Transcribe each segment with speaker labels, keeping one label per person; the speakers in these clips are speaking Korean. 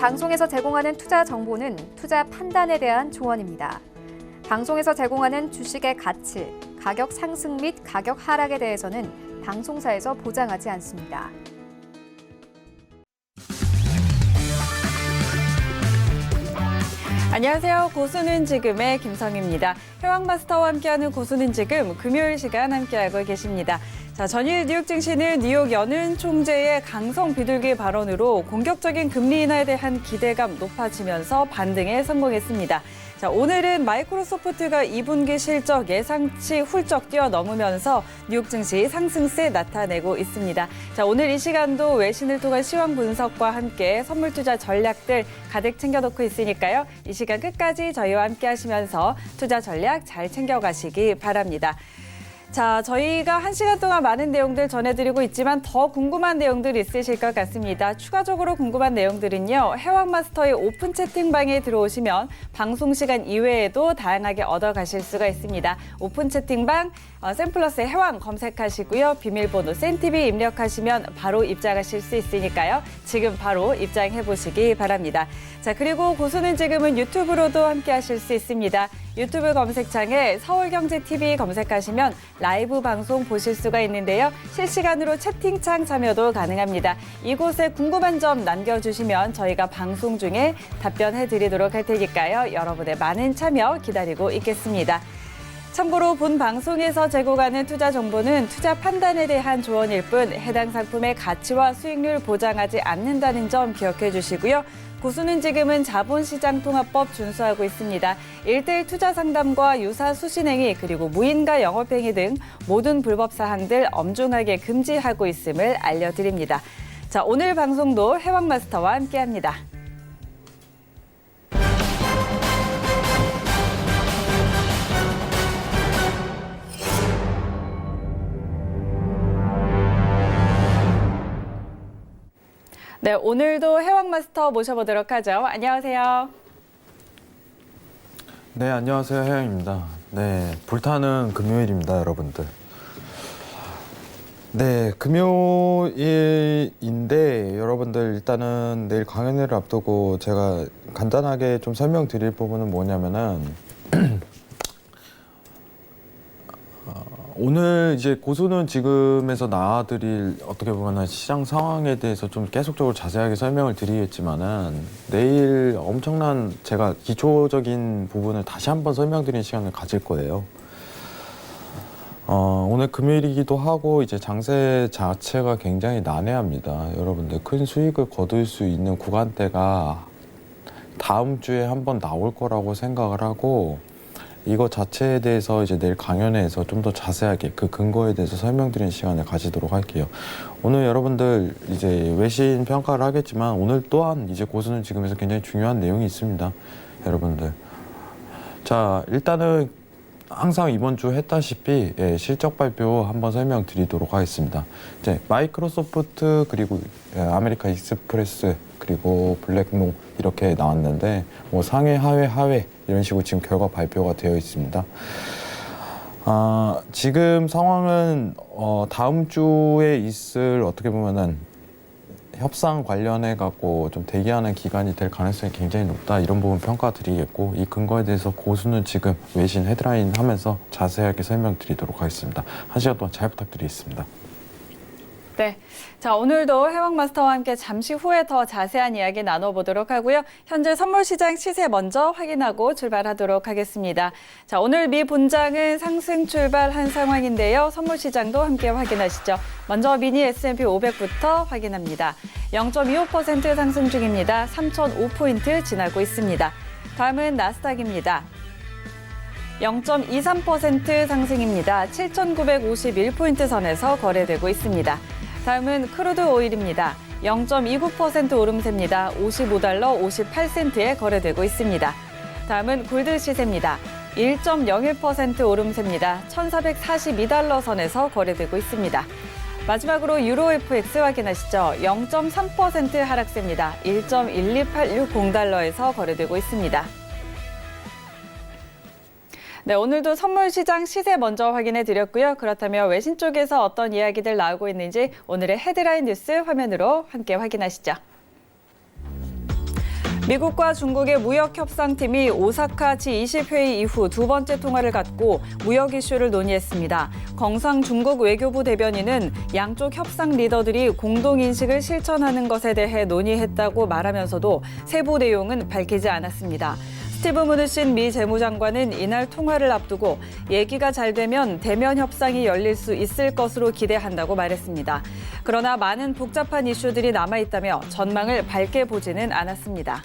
Speaker 1: 방송에서 제공하는 투자 정보는 투자 판단에 대한 조언입니다. 방송에서 제공하는 주식의 가치, 가격 상승 및 가격 하락에 대해서는 방송사에서 보장하지 않습니다.
Speaker 2: 안녕하세요. 고수는 지금의 김성희입니다. 해왕마스터와 함께하는 고수는 지금 금요일 시간 함께하고 계십니다. 자, 전일 뉴욕 증시는 뉴욕 연은 총재의 강성 비둘기 발언으로 공격적인 금리 인하에 대한 기대감 높아지면서 반등에 성공했습니다. 자, 오늘은 마이크로소프트가 2분기 실적 예상치 훌쩍 뛰어넘으면서 뉴욕 증시 상승세 나타내고 있습니다. 자, 오늘 이 시간도 외신을 통한 시황 분석과 함께 선물 투자 전략들 가득 챙겨놓고 있으니까요. 이 시간 끝까지 저희와 함께 하시면서 투자 전략 잘 챙겨가시기 바랍니다. 자, 저희가 1시간 동안 많은 내용들 전해드리고 있지만 더 궁금한 내용들 있으실 것 같습니다. 추가적으로 궁금한 내용들은요. 해왕마스터의 오픈 채팅방에 들어오시면 방송 시간 이외에도 다양하게 얻어가실 수가 있습니다. 오픈 채팅방 샘플러스의 해왕 검색하시고요. 비밀번호 센TV 입력하시면 바로 입장하실 수 있으니까요. 지금 바로 입장해보시기 바랍니다. 자, 그리고 고수는 지금은 유튜브로도 함께 하실 수 있습니다. 유튜브 검색창에 서울경제TV 검색하시면 라이브 방송 보실 수가 있는데요. 실시간으로 채팅창 참여도 가능합니다. 이곳에 궁금한 점 남겨주시면 저희가 방송 중에 답변해 드리도록 할 테니까요. 여러분의 많은 참여 기다리고 있겠습니다. 참고로 본 방송에서 제공하는 투자 정보는 투자 판단에 대한 조언일 뿐 해당 상품의 가치와 수익률 보장하지 않는다는 점 기억해 주시고요. 고수는 지금은 자본시장통합법 준수하고 있습니다. 1:1 투자 상담과 유사 수신행위 그리고 무인가 영업행위 등 모든 불법 사항들 엄중하게 금지하고 있음을 알려드립니다. 자, 오늘 방송도 해왕마스터와 함께합니다. 네, 오늘도 해왕마스터 모셔보도록 하죠. 안녕하세요.
Speaker 3: 네, 안녕하세요. 해영입니다. 네, 불타는 금요일입니다, 여러분들. 네, 금요일인데 여러분들 일단은 내일 강연회를 앞두고 제가 간단하게 좀 설명드릴 부분은 뭐냐면은 오늘 이제 고수는 지금에서 나와드릴 어떻게 보면 시장 상황에 대해서 좀 계속적으로 자세하게 설명을 드리겠지만은 내일 엄청난 제가 기초적인 부분을 다시 한번 설명드리는 시간을 가질 거예요. 오늘 금요일이기도 하고 이제 장세 자체가 굉장히 난해합니다. 여러분들 큰 수익을 거둘 수 있는 구간대가 다음 주에 한번 나올 거라고 생각을 하고 이거 자체에 대해서 이제 내일 강연회에서 좀 더 자세하게 그 근거에 대해서 설명드리는 시간을 가지도록 할게요. 오늘 여러분들 이제 외신 평가를 하겠지만 오늘 또한 이제 고수는 지금에서 굉장히 중요한 내용이 있습니다. 여러분들. 자, 일단은 항상 이번 주 했다시피 실적 발표 한번 설명드리도록 하겠습니다. 이제 마이크로소프트 그리고 아메리칸 익스프레스 그리고 블랙롱 이렇게 나왔는데 뭐 상회, 하회, 하회 이런 식으로 지금 결과 발표가 되어 있습니다. 지금 상황은 다음 주에 있을 어떻게 보면은 협상 관련해 갖고 좀 대기하는 기간이 될 가능성이 굉장히 높다 이런 부분 평가 드리겠고 이 근거에 대해서 고수는 지금 외신 헤드라인 하면서 자세하게 설명드리도록 하겠습니다. 1시간 동안 잘 부탁드리겠습니다.
Speaker 2: 네, 자, 오늘도 해왕마스터와 함께 잠시 후에 더 자세한 이야기 나눠보도록 하고요. 현재 선물시장 시세 먼저 확인하고 출발하도록 하겠습니다. 자, 오늘 미 본장은 상승 출발한 상황인데요. 선물시장도 함께 확인하시죠. 먼저 미니 S&P 500부터 확인합니다. 0.25% 상승 중입니다. 3,005포인트 지나고 있습니다. 다음은 나스닥입니다. 0.23% 상승입니다. 7,951포인트 선에서 거래되고 있습니다. 다음은 크루드 오일입니다. 0.29% 오름세입니다. 55달러 58센트에 거래되고 있습니다. 다음은 골드 시세입니다. 1.01% 오름세입니다. 1,442달러 선에서 거래되고 있습니다. 마지막으로 유로 FX 확인하시죠. 0.3% 하락세입니다. 1.12860달러에서 거래되고 있습니다. 네, 오늘도 선물 시장 시세 먼저 확인해 드렸고요. 그렇다면 외신 쪽에서 어떤 이야기들 나오고 있는지 오늘의 헤드라인 뉴스 화면으로 함께 확인하시죠. 미국과 중국의 무역협상팀이 오사카 G20 회의 이후 두 번째 통화를 갖고 무역 이슈를 논의했습니다. 경상 중국 외교부 대변인은 양쪽 협상 리더들이 공동인식을 실천하는 것에 대해 논의했다고 말하면서도 세부 내용은 밝히지 않았습니다. 스티브 무누신 미 재무장관은 이날 통화를 앞두고 얘기가 잘 되면 대면 협상이 열릴 수 있을 것으로 기대한다고 말했습니다. 그러나 많은 복잡한 이슈들이 남아있다며 전망을 밝게 보지는 않았습니다.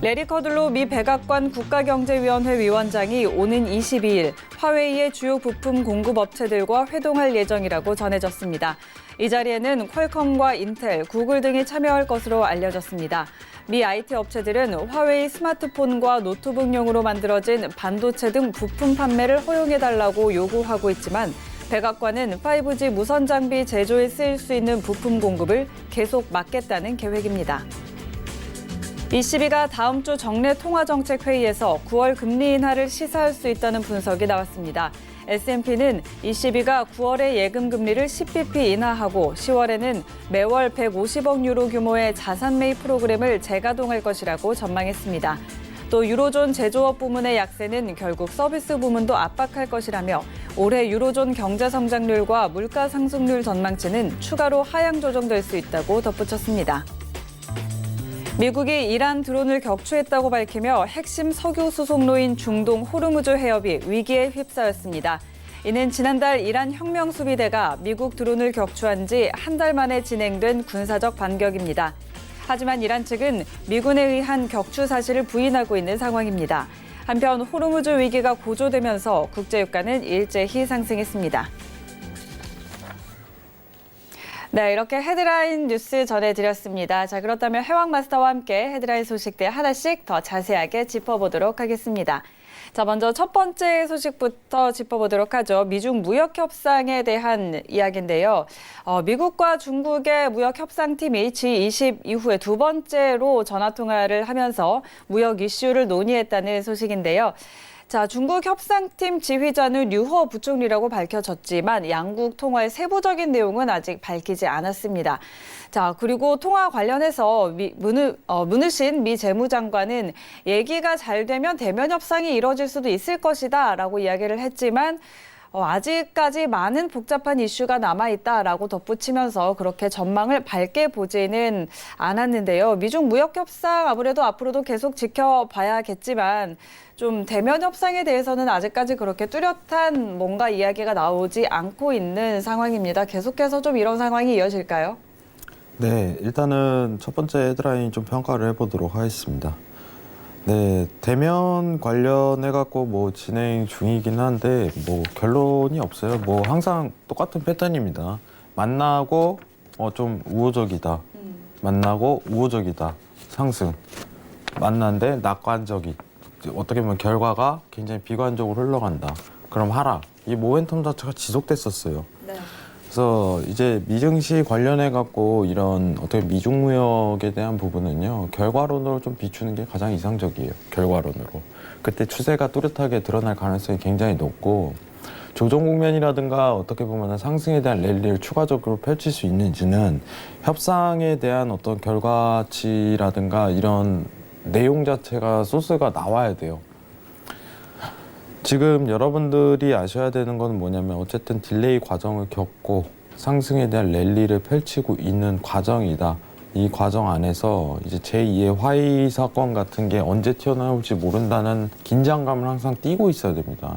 Speaker 2: 레리 커들로 미 백악관 국가경제위원회 위원장이 오는 22일 화웨이의 주요 부품 공급 업체들과 회동할 예정이라고 전해졌습니다. 이 자리에는 퀄컴과 인텔, 구글 등이 참여할 것으로 알려졌습니다. 미 IT 업체들은 화웨이 스마트폰과 노트북용으로 만들어진 반도체 등 부품 판매를 허용해달라고 요구하고 있지만 백악관은 5G 무선 장비 제조에 쓰일 수 있는 부품 공급을 계속 막겠다는 계획입니다. ECB가 다음 주 정례 통화정책회의에서 9월 금리 인하를 시사할 수 있다는 분석이 나왔습니다. S&P는 ECB가 9월에 예금 금리를 10bp 인하하고 10월에는 매월 150억 유로 규모의 자산 매입 프로그램을 재가동할 것이라고 전망했습니다. 또 유로존 제조업 부문의 약세는 결국 서비스 부문도 압박할 것이라며 올해 유로존 경제 성장률과 물가 상승률 전망치는 추가로 하향 조정될 수 있다고 덧붙였습니다. 미국이 이란 드론을 격추했다고 밝히며 핵심 석유 수송로인 중동 호르무즈 해협이 위기에 휩싸였습니다. 이는 지난달 이란 혁명수비대가 미국 드론을 격추한 지 한 달 만에 진행된 군사적 반격입니다. 하지만 이란 측은 미군에 의한 격추 사실을 부인하고 있는 상황입니다. 한편 호르무즈 위기가 고조되면서 국제유가는 일제히 상승했습니다. 네, 이렇게 헤드라인 뉴스 전해드렸습니다. 자, 그렇다면 해왕마스터와 함께 헤드라인 소식들 하나씩 더 자세하게 짚어보도록 하겠습니다. 자, 먼저 첫 번째 소식부터 짚어보도록 하죠. 미중 무역 협상에 대한 이야기인데요. 미국과 중국의 무역 협상팀이 G20 이후에 두 번째로 전화 통화를 하면서 무역 이슈를 논의했다는 소식인데요. 자, 중국 협상팀 지휘자는 류허 부총리라고 밝혀졌지만 양국 통화의 세부적인 내용은 아직 밝히지 않았습니다. 자, 그리고 통화 관련해서 무누신 미 재무장관은 얘기가 잘 되면 대면 협상이 이뤄질 수도 있을 것이다라고 이야기를 했지만 아직까지 많은 복잡한 이슈가 남아있다라고 덧붙이면서 그렇게 전망을 밝게 보지는 않았는데요. 미중 무역 협상 아무래도 앞으로도 계속 지켜봐야겠지만 좀 대면 협상에 대해서는 아직까지 그렇게 뚜렷한 뭔가 이야기가 나오지 않고 있는 상황입니다. 계속해서 좀 이런 상황이 이어질까요?
Speaker 3: 네, 일단은 첫 번째 헤드라인 좀 평가를 해보도록 하겠습니다. 네, 대면 관련해갖고 뭐 진행 중이긴 한데 뭐 결론이 없어요. 뭐 항상 똑같은 패턴입니다. 만나고 좀 우호적이다. 만나고 우호적이다. 상승. 만난데 낙관적이. 어떻게 보면 결과가 굉장히 비관적으로 흘러간다. 그럼 하락. 이 모멘텀 자체가 지속됐었어요.
Speaker 2: 네.
Speaker 3: 그래서 이제 미증시 관련해 갖고 이런 어떻게 미중 무역에 대한 부분은요, 결과론으로 좀 비추는 게 가장 이상적이에요. 결과론으로. 그때 추세가 뚜렷하게 드러날 가능성이 굉장히 높고, 조정 국면이라든가 어떻게 보면 상승에 대한 랠리를 추가적으로 펼칠 수 있는지는 협상에 대한 어떤 결과치라든가 이런 내용 자체가 소스가 나와야 돼요. 지금 여러분들이 아셔야 되는 건 뭐냐면 어쨌든 딜레이 과정을 겪고 상승에 대한 랠리를 펼치고 있는 과정이다. 이 과정 안에서 이제 제2의 화이 사건 같은 게 언제 튀어나올지 모른다는 긴장감을 항상 띠고 있어야 됩니다.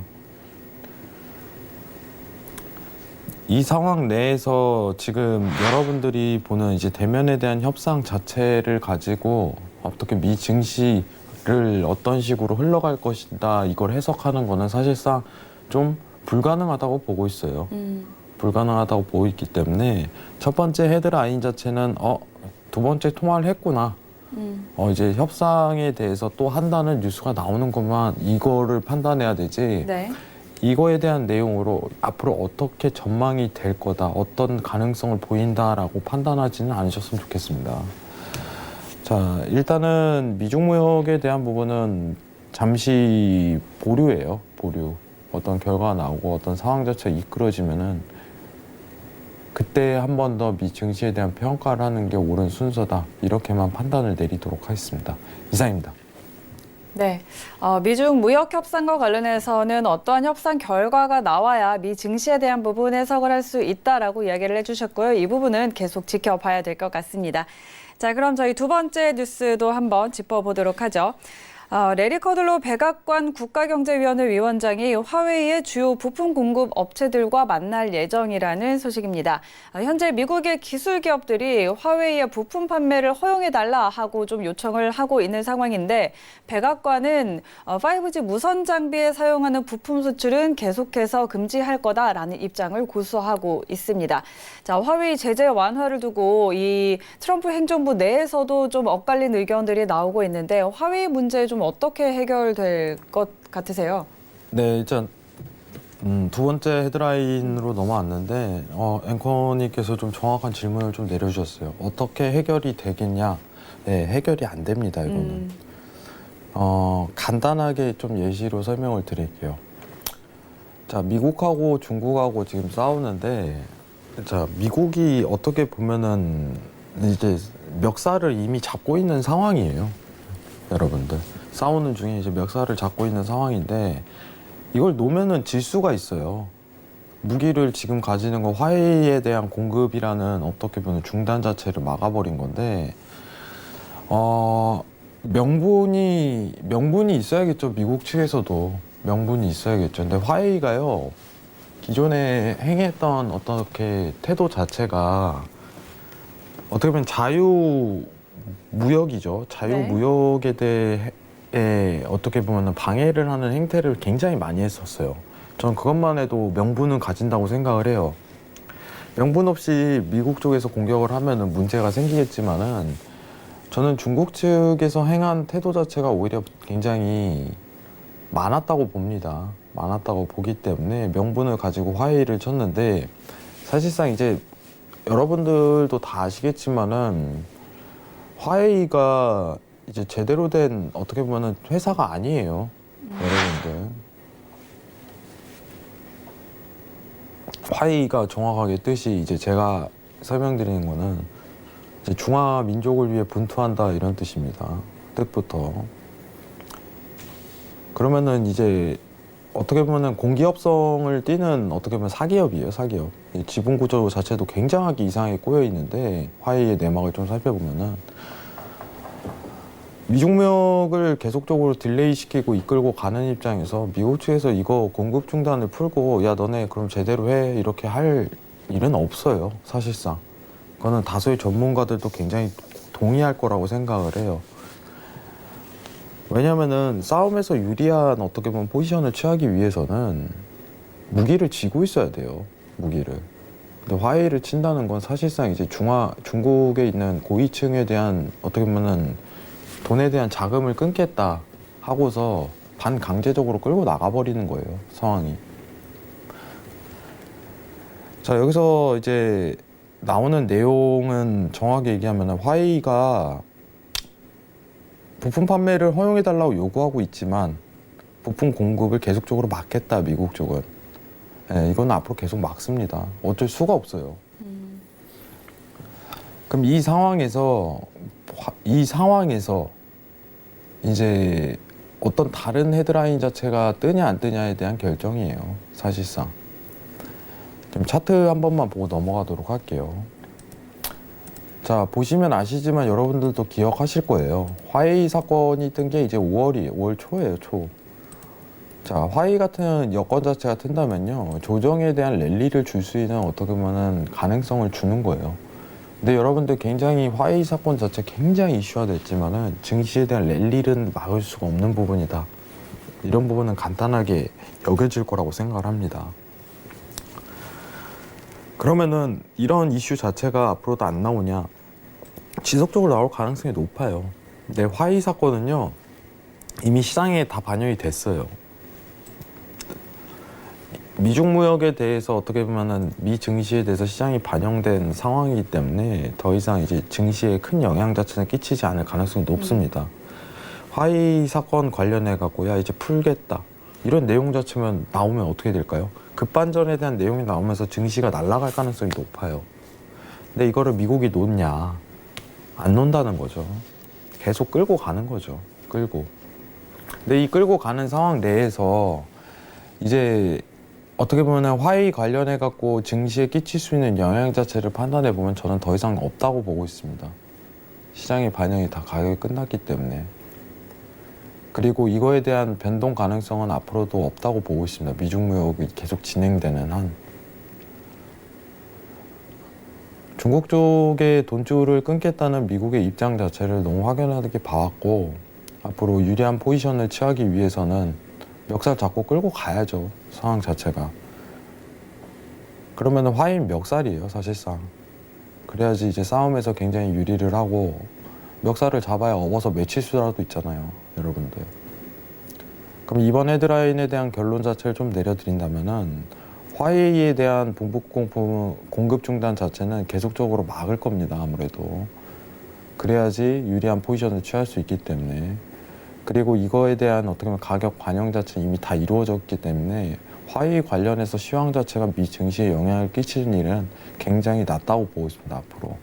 Speaker 3: 이 상황 내에서 지금 여러분들이 보는 이제 대면에 대한 협상 자체를 가지고 어떻게 미 증시를 어떤 식으로 흘러갈 것이다 이걸 해석하는 거는 사실상 좀 불가능하다고 보고 있어요. 불가능하다고 보고 있기 때문에 첫 번째 헤드라인 자체는 두 번째 통화를 했구나. 이제 협상에 대해서 또 한다는 뉴스가 나오는 것만 이거를 판단해야 되지.
Speaker 2: 네.
Speaker 3: 이거에 대한 내용으로 앞으로 어떻게 전망이 될 거다, 어떤 가능성을 보인다라고 판단하지는 않으셨으면 좋겠습니다. 자, 일단은 미중 무역에 대한 부분은 잠시 보류예요. 보류. 어떤 결과가 나오고 어떤 상황 자체가 이끌어지면은 그때 한 번 더 미 증시에 대한 평가를 하는 게 옳은 순서다. 이렇게만 판단을 내리도록 하겠습니다. 이상입니다.
Speaker 2: 네, 미중 무역 협상과 관련해서는 어떠한 협상 결과가 나와야 미 증시에 대한 부분 해석을 할 수 있다라고 이야기를 해주셨고요. 이 부분은 계속 지켜봐야 될 것 같습니다. 자, 그럼 저희 두 번째 뉴스도 한번 짚어보도록 하죠. 레리 커들로 백악관 국가경제위원회 위원장이 화웨이의 주요 부품 공급 업체들과 만날 예정이라는 소식입니다. 현재 미국의 기술 기업들이 화웨이의 부품 판매를 허용해달라 하고 좀 요청을 하고 있는 상황인데 백악관은 5G 무선 장비에 사용하는 부품 수출은 계속해서 금지할 거다라는 입장을 고수하고 있습니다. 자, 화웨이 제재 완화를 두고 이 트럼프 행정부 내에서도 좀 엇갈린 의견들이 나오고 있는데 화웨이 문제 좀 어떻게 해결될 것 같으세요?
Speaker 3: 네, 일단 두 번째 헤드라인으로 넘어왔는데 앵커님께서 좀 정확한 질문을 좀 내려주셨어요. 어떻게 해결이 되겠냐? 네, 해결이 안 됩니다. 이거는. 간단하게 좀 예시로 설명을 드릴게요. 자, 미국하고 중국하고 지금 싸우는데, 자, 미국이 어떻게 보면은 이제 멱살을 이미 잡고 있는 상황이에요. 여러분들. 싸우는 중에 이제 멱살을 잡고 있는 상황인데, 이걸 놓으면은 질 수가 있어요. 무기를 지금 가지는 건 화웨이에 대한 공급이라는 어떻게 보면 중단 자체를 막아버린 건데, 명분이 있어야겠죠. 미국 측에서도 명분이 있어야겠죠. 근데 화웨이가요, 기존에 행했던 어떻게 태도 자체가 어떻게 보면 자유무역이죠. 자유무역에 대해 어떻게 보면 방해를 하는 행태를 굉장히 많이 했었어요. 저는 그것만 해도 명분은 가진다고 생각을 해요. 명분 없이 미국 쪽에서 공격을 하면은 문제가 생기겠지만은 저는 중국 측에서 행한 태도 자체가 오히려 굉장히 많았다고 봅니다. 많았다고 보기 때문에 명분을 가지고 화해를 쳤는데 사실상 이제 여러분들도 다 아시겠지만은 화웨이가 이제 제대로 된 어떻게 보면은 회사가 아니에요. 여러분들. 화웨이가 정확하게 뜻이 이제 제가 설명드리는 거는 이제 중화 민족을 위해 분투한다 이런 뜻입니다. 뜻부터. 그러면은 이제 어떻게 보면은 공기업성을 띠는 어떻게 보면 사기업이에요, 사기업. 이 지분 구조 자체도 굉장하게 이상하게 꼬여 있는데 화웨이의 내막을 좀 살펴보면은 미중무역을 계속적으로 딜레이 시키고 이끌고 가는 입장에서 미국 측에서 이거 공급 중단을 풀고 야 너네 그럼 제대로 해 이렇게 할 일은 없어요, 사실상. 그거는 다수의 전문가들도 굉장히 동의할 거라고 생각을 해요. 왜냐면은 싸움에서 유리한 어떻게 보면 포지션을 취하기 위해서는 무기를 쥐고 있어야 돼요. 무기를. 근데 화웨이를 친다는 건 사실상 이제 중국에 있는 고위층에 대한 어떻게 보면은 돈에 대한 자금을 끊겠다 하고서 반강제적으로 끌고 나가버리는 거예요. 상황이. 자, 여기서 이제 나오는 내용은 정확하게 얘기하면 화웨이가 부품 판매를 허용해달라고 요구하고 있지만 부품 공급을 계속적으로 막겠다, 미국 쪽은. 네, 이건 앞으로 계속 막습니다. 어쩔 수가 없어요. 그럼 이 상황에서 이제 어떤 다른 헤드라인 자체가 뜨냐 안 뜨냐에 대한 결정이에요, 사실상. 좀 차트 한 번만 보고 넘어가도록 할게요. 자, 보시면 아시지만 여러분들도 기억하실 거예요. 화웨이 사건이 뜬 게 이제 5월 초예요, 초. 자, 화웨이 같은 여건 자체가 튼다면요, 조정에 대한 랠리를 줄 수 있는 어떻게 보면은 가능성을 주는 거예요. 근데 여러분들 굉장히 화웨이 사건 자체 굉장히 이슈화 됐지만은 증시에 대한 랠리는 막을 수가 없는 부분이다. 이런 부분은 간단하게 여겨질 거라고 생각을 합니다. 그러면은 이런 이슈 자체가 앞으로도 안 나오냐? 지속적으로 나올 가능성이 높아요. 근데 화웨이 사건은요, 이미 시장에 다 반영이 됐어요. 미중 무역에 대해서 어떻게 보면은 미 증시에 대해서 시장이 반영된 상황이기 때문에 더 이상 이제 증시에 큰 영향 자체는 끼치지 않을 가능성이 높습니다. 화웨이 사건 관련해 갖고 야 이제 풀겠다 이런 내용 자체면 나오면 어떻게 될까요? 급반전에 대한 내용이 나오면서 증시가 날아갈 가능성이 높아요. 근데 이거를 미국이 놓냐? 안 논다는 거죠. 계속 끌고 가는 거죠. 끌고. 근데 이 끌고 가는 상황 내에서 이제 어떻게 보면 화웨이 관련해 갖고 증시에 끼칠 수 있는 영향 자체를 판단해 보면 저는 더 이상 없다고 보고 있습니다. 시장의 반영이 다 가격이 끝났기 때문에. 그리고 이거에 대한 변동 가능성은 앞으로도 없다고 보고 있습니다. 미중 무역이 계속 진행되는 한. 중국 쪽의 돈줄을 끊겠다는 미국의 입장 자체를 너무 확연하게 봐왔고, 앞으로 유리한 포지션을 취하기 위해서는 멱살 잡고 끌고 가야죠. 상황 자체가. 그러면 화웨이 멱살이에요, 사실상. 그래야지 이제 싸움에서 굉장히 유리를 하고, 멱살을 잡아야 업어서 맺힐 수라도 있잖아요, 여러분들. 그럼 이번 헤드라인에 대한 결론 자체를 좀 내려드린다면은 화웨이에 대한 공급공품 공급 중단 자체는 계속적으로 막을 겁니다, 아무래도. 그래야지 유리한 포지션을 취할 수 있기 때문에. 그리고 이거에 대한 어떻게 보면 가격 반영 자체는 이미 다 이루어졌기 때문에 화웨이 관련해서 시황 자체가 미 증시에 영향을 끼치는 일은 굉장히 낮다고 보고 있습니다, 앞으로.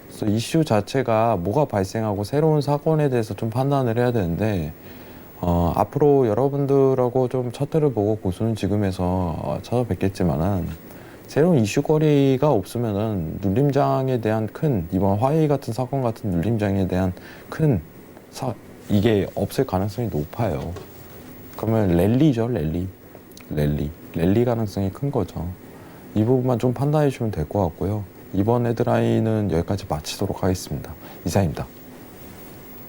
Speaker 3: 그래서 이슈 자체가 뭐가 발생하고 새로운 사건에 대해서 좀 판단을 해야 되는데, 앞으로 여러분들하고 좀 차트를 보고 고수는 지금에서 찾아뵙겠지만은, 새로운 이슈거리가 없으면은 눌림장에 대한 이번 화웨이 같은 사건 같은 눌림장에 대한 이게 없을 가능성이 높아요. 그러면 랠리죠, 랠리 가능성이 큰 거죠. 이 부분만 좀 판단해 주시면 될 것 같고요. 이번 헤드라인은 여기까지 마치도록 하겠습니다. 이상입니다.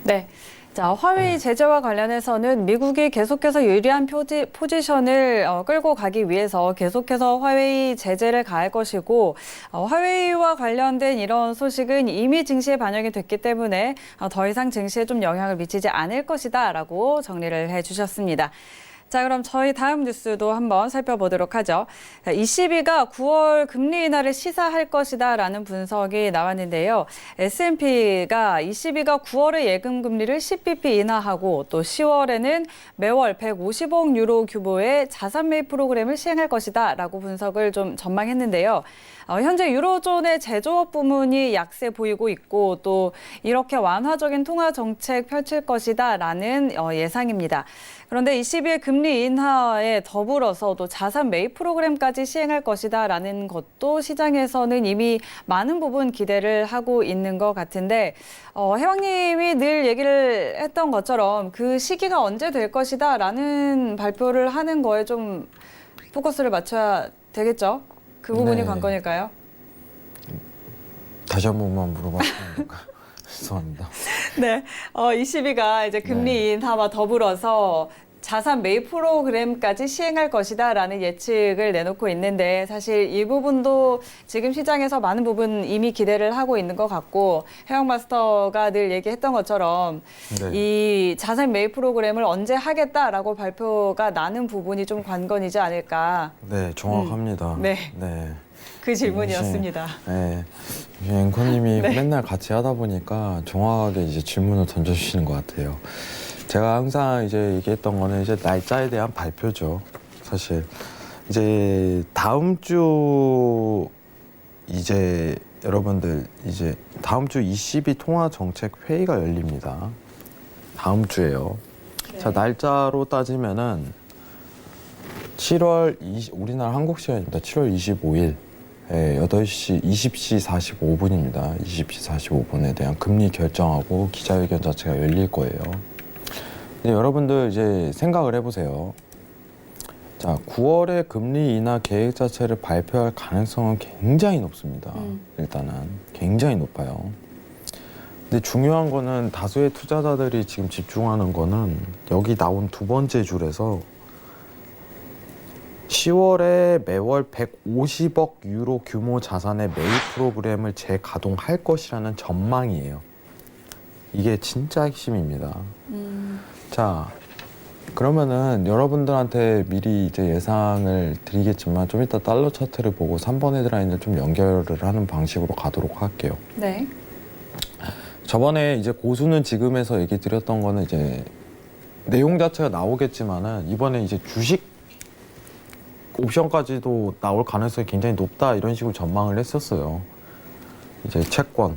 Speaker 2: 네. 자, 화웨이 제재와 관련해서는 미국이 계속해서 유리한 포지션을 끌고 가기 위해서 계속해서 화웨이 제재를 가할 것이고, 화웨이와 관련된 이런 소식은 이미 증시에 반영이 됐기 때문에 더 이상 증시에 좀 영향을 미치지 않을 것이다라고 정리를 해주셨습니다. 자, 그럼 저희 다음 뉴스도 한번 살펴보도록 하죠. ECB가 9월 금리 인하를 시사할 것이다라는 분석이 나왔는데요. S&P가 ECB가 9월에 예금 금리를 10bp 인하하고 또 10월에는 매월 150억 유로 규모의 자산 매입 프로그램을 시행할 것이다라고 분석을 좀 전망했는데요. 현재 유로존의 제조업 부문이 약세 보이고 있고 또 이렇게 완화적인 통화 정책 펼칠 것이다라는 예상입니다. 그런데 ECB의 금리 인하에 더불어서 또 자산 매입 프로그램까지 시행할 것이다라는 것도 시장에서는 이미 많은 부분 기대를 하고 있는 것 같은데, 회왕님이 늘 얘기를 했던 것처럼 그 시기가 언제 될 것이다라는 발표를 하는 거에 좀 포커스를 맞춰야 되겠죠? 그 부분이
Speaker 3: 네.
Speaker 2: 관건일까요?
Speaker 3: 다시 한 번만 물어봐도 될까요? 죄송합니다.
Speaker 2: 네, ECB가 이제 금리 인하와 더불어서 자산 매입 프로그램까지 시행할 것이다라는 예측을 내놓고 있는데, 사실 이 부분도 지금 시장에서 많은 부분 이미 기대를 하고 있는 것 같고, 해영 마스터가 늘 얘기했던 것처럼 이 자산 매입 프로그램을 언제 하겠다라고 발표가 나는 부분이 좀 관건이지 않을까.
Speaker 3: 네, 정확합니다.
Speaker 2: 네.
Speaker 3: 네.
Speaker 2: 그 질문이었습니다.
Speaker 3: 네. 앵커님이 맨날 같이 하다 보니까 정확하게 이제 질문을 던져주시는 것 같아요. 제가 항상 이제 얘기했던 거는 이제 날짜에 대한 발표죠. 사실 이제 다음 주 이제 여러분들 이제 다음 주 ECB 통화 정책 회의가 열립니다. 다음 주에요.
Speaker 2: 네.
Speaker 3: 자, 날짜로 따지면은 7월 20, 우리나라 한국 시간입니다. 7월 25일. 8시, 20시 45분입니다. 20시 45분에 대한 금리 결정하고 기자회견 자체가 열릴 거예요. 근데 여러분들 이제 생각을 해보세요. 자, 9월에 금리 인하 계획 자체를 발표할 가능성은 굉장히 높습니다. 일단은 굉장히 높아요. 근데 중요한 거는 다수의 투자자들이 지금 집중하는 거는 여기 나온 두 번째 줄에서 10월에 매월 150억 유로 규모 자산의 매입 프로그램을 재가동할 것이라는 전망이에요. 이게 진짜 핵심입니다. 자, 그러면은 여러분들한테 미리 이제 예상을 드리겠지만 좀 이따 달러 차트를 보고 3번 헤드라인을 좀 연결을 하는 방식으로 가도록 할게요.
Speaker 2: 네.
Speaker 3: 저번에 이제 고수는 지금에서 얘기 드렸던 거는 이제 내용 자체가 나오겠지만은 이번에 이제 주식 옵션까지도 나올 가능성이 굉장히 높다 이런 식으로 전망을 했었어요. 이제 채권,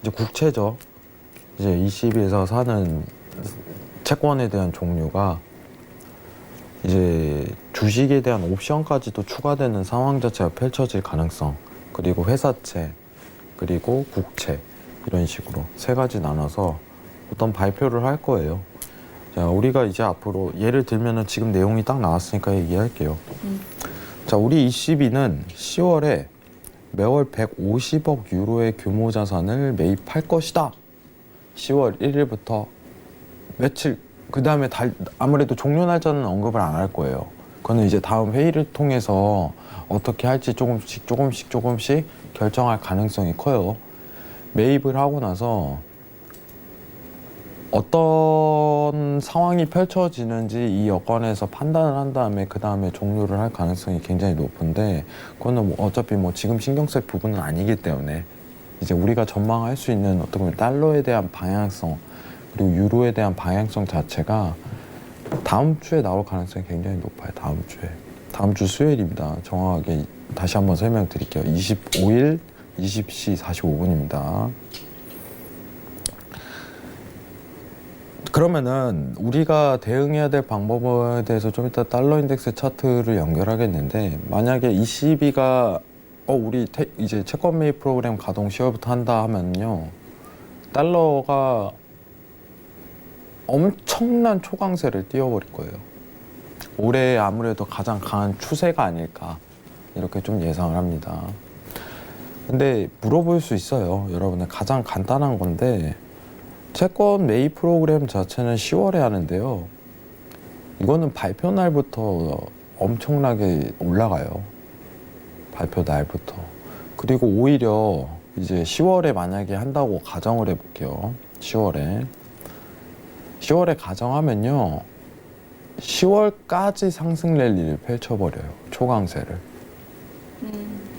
Speaker 3: 이제 국채죠. 이제 ECB에서 사는 채권에 대한 종류가 이제 주식에 대한 옵션까지도 추가되는 상황 자체가 펼쳐질 가능성, 그리고 회사채, 그리고 국채, 이런 식으로 세 가지 나눠서 어떤 발표를 할 거예요. 자, 우리가 이제 앞으로 예를 들면은 지금 내용이 딱 나왔으니까 얘기할게요. 자, 우리 ECB는 10월에 매월 150억 유로의 규모 자산을 매입할 것이다. 10월 1일부터 며칠, 그 다음에 아무래도 종료 날짜는 언급을 안 할 거예요. 그거는 이제 다음 회의를 통해서 어떻게 할지 조금씩 결정할 가능성이 커요. 매입을 하고 나서 어떤 상황이 펼쳐지는지 이 여건에서 판단을 한 다음에 그 다음에 종료를 할 가능성이 굉장히 높은데, 그거는 뭐 어차피 뭐 지금 신경 쓸 부분은 아니기 때문에 이제 우리가 전망할 수 있는 어떻게 보면 달러에 대한 방향성, 그리고 유로에 대한 방향성 자체가 다음 주에 나올 가능성이 굉장히 높아요. 다음 주 수요일입니다. 정확하게 다시 한번 설명드릴게요. 25일 20시 45분입니다. 그러면은 우리가 대응해야 될 방법에 대해서 좀 이따 달러 인덱스 차트를 연결하겠는데, 만약에 ECB가 우리 이제 채권 매입 프로그램 가동 10월부터 한다 하면요, 달러가 엄청난 초강세를 띄워버릴 거예요. 올해 아무래도 가장 강한 추세가 아닐까, 이렇게 좀 예상을 합니다. 근데 물어볼 수 있어요. 여러분들, 가장 간단한 건데, 채권 매입 프로그램 자체는 10월에 하는데요, 이거는 발표 날부터 엄청나게 올라가요. 발표 날부터. 그리고 오히려 이제 10월에 만약에 한다고 가정을 해볼게요. 10월에 가정하면요, 10월까지 상승 랠리를 펼쳐버려요. 초강세를.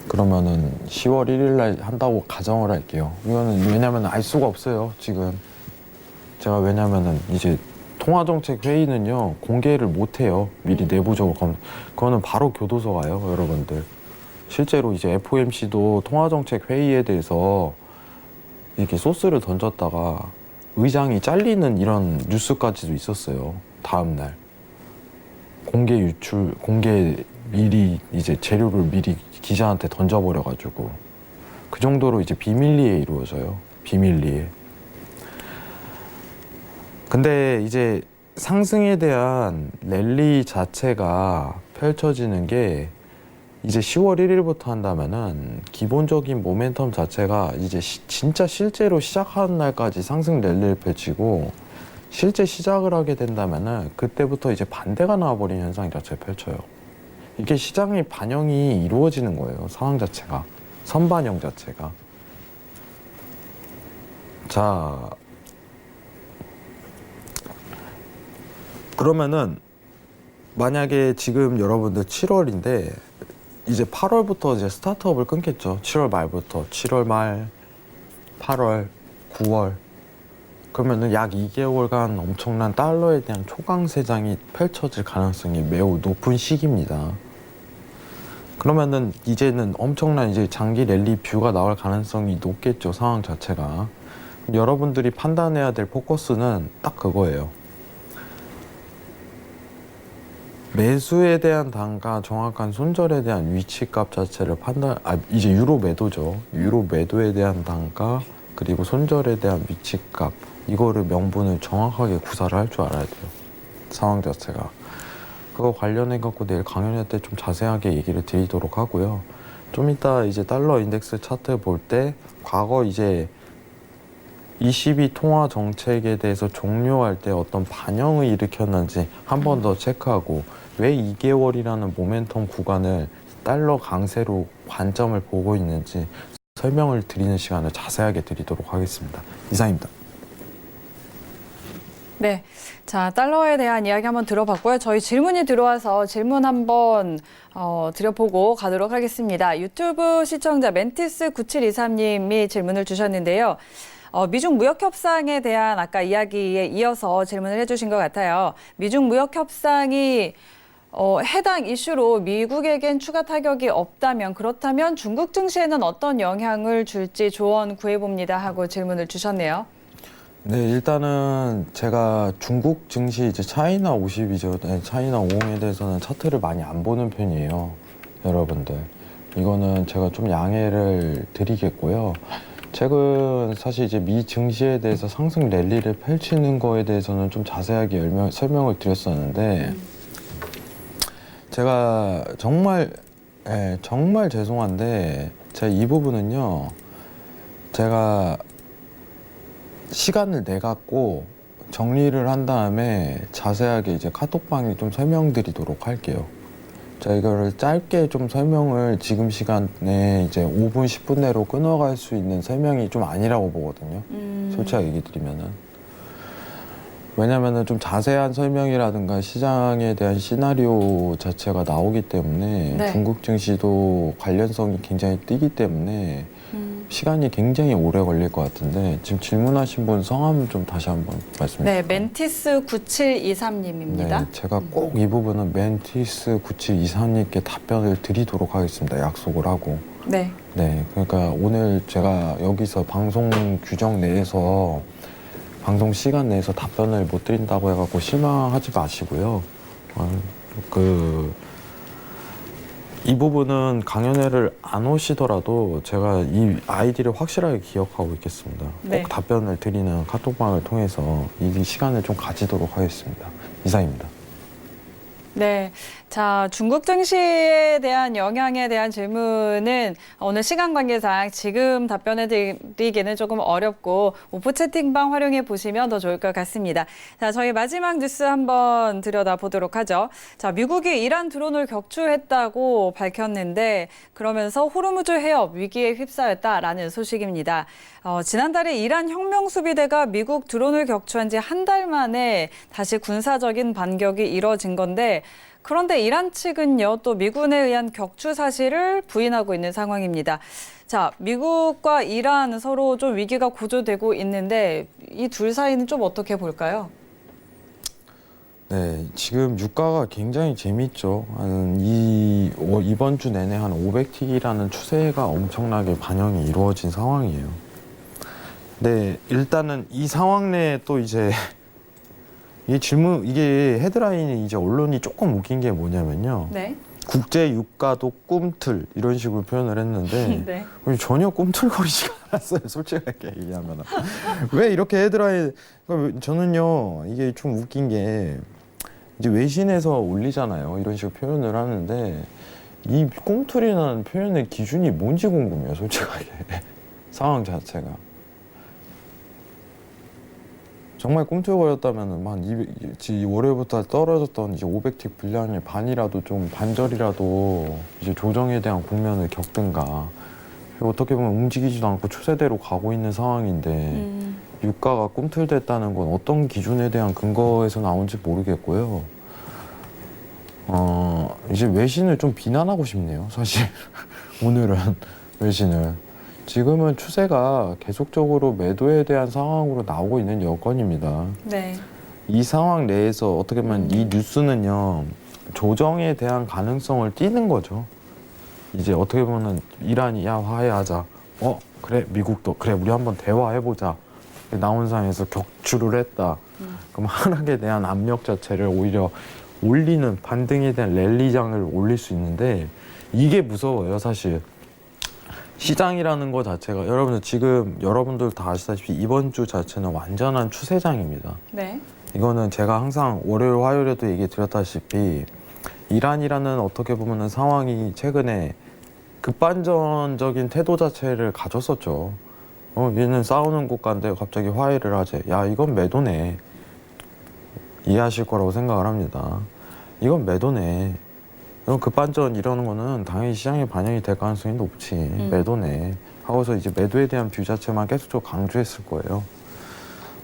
Speaker 3: 그러면은 10월 1일 날 한다고 가정을 할게요. 이거는 왜냐면 알 수가 없어요, 지금. 제가 왜냐면은 이제 통화정책 회의는요, 공개를 못 해요. 미리 내부적으로. 그거는 바로 교도소 가요, 여러분들. 실제로 이제 FOMC도 통화정책 회의에 대해서 이렇게 소스를 던졌다가 의장이 잘리는 이런 뉴스까지도 있었어요. 다음날. 공개 미리 이제 재료를 미리 기자한테 던져버려가지고. 그 정도로 이제 비밀리에 이루어져요. 비밀리에. 근데 이제 상승에 대한 랠리 자체가 펼쳐지는 게 이제 10월 1일부터 한다면은 기본적인 모멘텀 자체가 이제 진짜 실제로 시작하는 날까지 상승 랠리를 펼치고, 실제 시작을 하게 된다면은 그때부터 이제 반대가 나와버린 현상 자체가 펼쳐요. 이게 시장의 반영이 이루어지는 거예요. 상황 자체가. 선반영 자체가. 자, 그러면은 만약에 지금 여러분들 7월인데 이제 8월부터 이제 스타트업을 끊겠죠. 7월 말부터 7월 말, 8월, 9월. 그러면은 약 2개월간 엄청난 달러에 대한 초강세장이 펼쳐질 가능성이 매우 높은 시기입니다. 그러면은 이제는 엄청난 이제 장기 랠리 뷰가 나올 가능성이 높겠죠. 상황 자체가. 여러분들이 판단해야 될 포커스는 딱 그거예요. 매수에 대한 단가, 정확한 손절에 대한 위치값 자체를 이제 유로 매도죠. 유로 매도에 대한 단가, 그리고 손절에 대한 위치값, 이거를 명분을 정확하게 구사를 할 줄 알아야 돼요. 상황 자체가. 그거 관련해 갖고 내일 강연회 때 좀 자세하게 얘기를 드리도록 하고요. 좀 이따 이제 달러 인덱스 차트 볼 때 과거 이제 ECB 통화 정책에 대해서 종료할 때 어떤 반영을 일으켰는지 한 번 더 체크하고, 왜 2개월이라는 모멘텀 구간을 달러 강세로 관점을 보고 있는지 설명을 드리는 시간을 자세하게 드리도록 하겠습니다. 이상입니다.
Speaker 2: 네. 자, 달러에 대한 이야기 한번 들어봤고요. 저희 질문이 들어와서 질문 한번 드려보고 가도록 하겠습니다. 유튜브 시청자 멘티스9723님이 질문을 주셨는데요. 미중 무역 협상에 대한 아까 이야기에 이어서 질문을 해주신 것 같아요. 미중 무역 협상이 해당 이슈로 미국에겐 추가 타격이 없다면 그렇다면 중국 증시에는 어떤 영향을 줄지 조언 구해봅니다 하고 질문을 주셨네요.
Speaker 3: 네, 일단은 제가 중국 증시 이제 차이나 50이죠. 네, 차이나 50에 대해서는 차트를 많이 안 보는 편이에요. 여러분들. 이거는 제가 좀 양해를 드리겠고요. 최근 사실 이제 미 증시에 대해서 상승 랠리를 펼치는 거에 대해서는 좀 자세하게 설명을 드렸었는데 제가 정말 정말 죄송한데 제가 이 부분은요. 제가 시간을 내 갖고 정리를 한 다음에 자세하게 이제 카톡방에 좀 설명드리도록 할게요. 자, 이거를 짧게 좀 설명을 지금 시간에 이제 5분, 10분 내로 끊어갈 수 있는 설명이 좀 아니라고 보거든요. 솔직하게 얘기 드리면은. 왜냐면은 좀 자세한 설명이라든가 시장에 대한 시나리오 자체가 나오기 때문에
Speaker 2: 네.
Speaker 3: 중국 증시도 관련성이 굉장히 뛰기 때문에 시간이 굉장히 오래 걸릴 것 같은데 지금 질문하신 분 성함 좀 다시 한번 말씀해
Speaker 2: 네,
Speaker 3: 주세요.
Speaker 2: 멘티스 9723님입니다.
Speaker 3: 네, 제가 꼭 이 부분은 멘티스 9723님께 답변을 드리도록 하겠습니다. 약속을 하고.
Speaker 2: 네.
Speaker 3: 네, 그러니까 오늘 제가 여기서 방송 규정 내에서 방송 시간 내에서 답변을 못 드린다고 해갖고 실망하지 마시고요. 이 부분은 강연회를 안 오시더라도 제가 이 아이디를 확실하게 기억하고 있겠습니다.
Speaker 2: 네.
Speaker 3: 꼭 답변을 드리는 카톡방을 통해서 이 시간을 좀 가지도록 하겠습니다. 이상입니다.
Speaker 2: 네. 자, 중국 증시에 대한 영향에 대한 질문은 오늘 시간 관계상 지금 답변해 드리기는 조금 어렵고 오프 채팅방 활용해 보시면 더 좋을 것 같습니다. 자, 저희 마지막 뉴스 한번 들여다보도록 하죠. 자, 미국이 이란 드론을 격추했다고 밝혔는데 그러면서 호르무즈 해협 위기에 휩싸였다라는 소식입니다. 지난달에 이란 혁명수비대가 미국 드론을 격추한 지 한 달 만에 다시 군사적인 반격이 이뤄진 건데 그런데 이란 측은요, 또 미군에 의한 격추 사실을 부인하고 있는 상황입니다. 자, 미국과 이란 서로 좀 위기가 고조되고 있는데 이 둘 사이는 좀 어떻게 볼까요?
Speaker 3: 네, 지금 유가가 굉장히 재밌죠. 이번 주 내내 한 500틱이라는 추세가 엄청나게 반영이 이루어진 상황이에요. 네, 일단은 이 상황 내에 또 이제 이게 헤드라인이 이제 언론이 조금 웃긴 게 뭐냐면요.
Speaker 2: 네.
Speaker 3: 국제 유가도 꿈틀 이런 식으로 표현을 했는데
Speaker 2: 네.
Speaker 3: 전혀 꿈틀거리지가 않았어요. 솔직하게 얘기하면 왜 이렇게 헤드라인 저는요 이게 좀 웃긴 게 이제 외신에서 올리잖아요. 이런 식으로 표현을 하는데 이 꿈틀이라는 표현의 기준이 뭔지 궁금해요. 솔직하게 상황 자체가. 정말 꿈틀거렸다면 월요일부터 떨어졌던 이제 500틱 분량의 반이라도 좀 반절이라도 이제 조정에 대한 국면을 겪든가 어떻게 보면 움직이지도 않고 추세대로 가고 있는 상황인데 유가가 꿈틀댔다는 건 어떤 기준에 대한 근거에서 나온지 모르겠고요. 이제 외신을 좀 비난하고 싶네요. 사실 오늘은 외신을. 지금은 추세가 계속적으로 매도에 대한 상황으로 나오고 있는 여건입니다.
Speaker 2: 네.
Speaker 3: 이 상황 내에서 어떻게 보면 이 뉴스는요, 조정에 대한 가능성을 띄는 거죠. 이제 어떻게 보면 이란이 야, 화해하자. 그래, 미국도 그래, 우리 한번 대화해보자. 나온 상황에서 격추를 했다. 그럼 하락에 대한 압력 자체를 오히려 올리는 반등에 대한 랠리장을 올릴 수 있는데 이게 무서워요, 사실. 시장이라는 것 자체가 여러분들 다 아시다시피 이번 주 자체는 완전한 추세장입니다.
Speaker 2: 네.
Speaker 3: 이거는 제가 항상 월요일, 화요일에도 얘기 드렸다시피 이란이라는 어떻게 보면은 상황이 최근에 급반전적인 태도 자체를 가졌었죠. 얘는 싸우는 국가인데 갑자기 화해를 하재. 야, 이건 매도네. 이해하실 거라고 생각을 합니다. 이건 매도네. 이런 급반전 이러는 거는 당연히 시장에 반영이 될 가능성이 높지. 매도네. 하고서 이제 매도에 대한 뷰 자체만 계속 강조했을 거예요.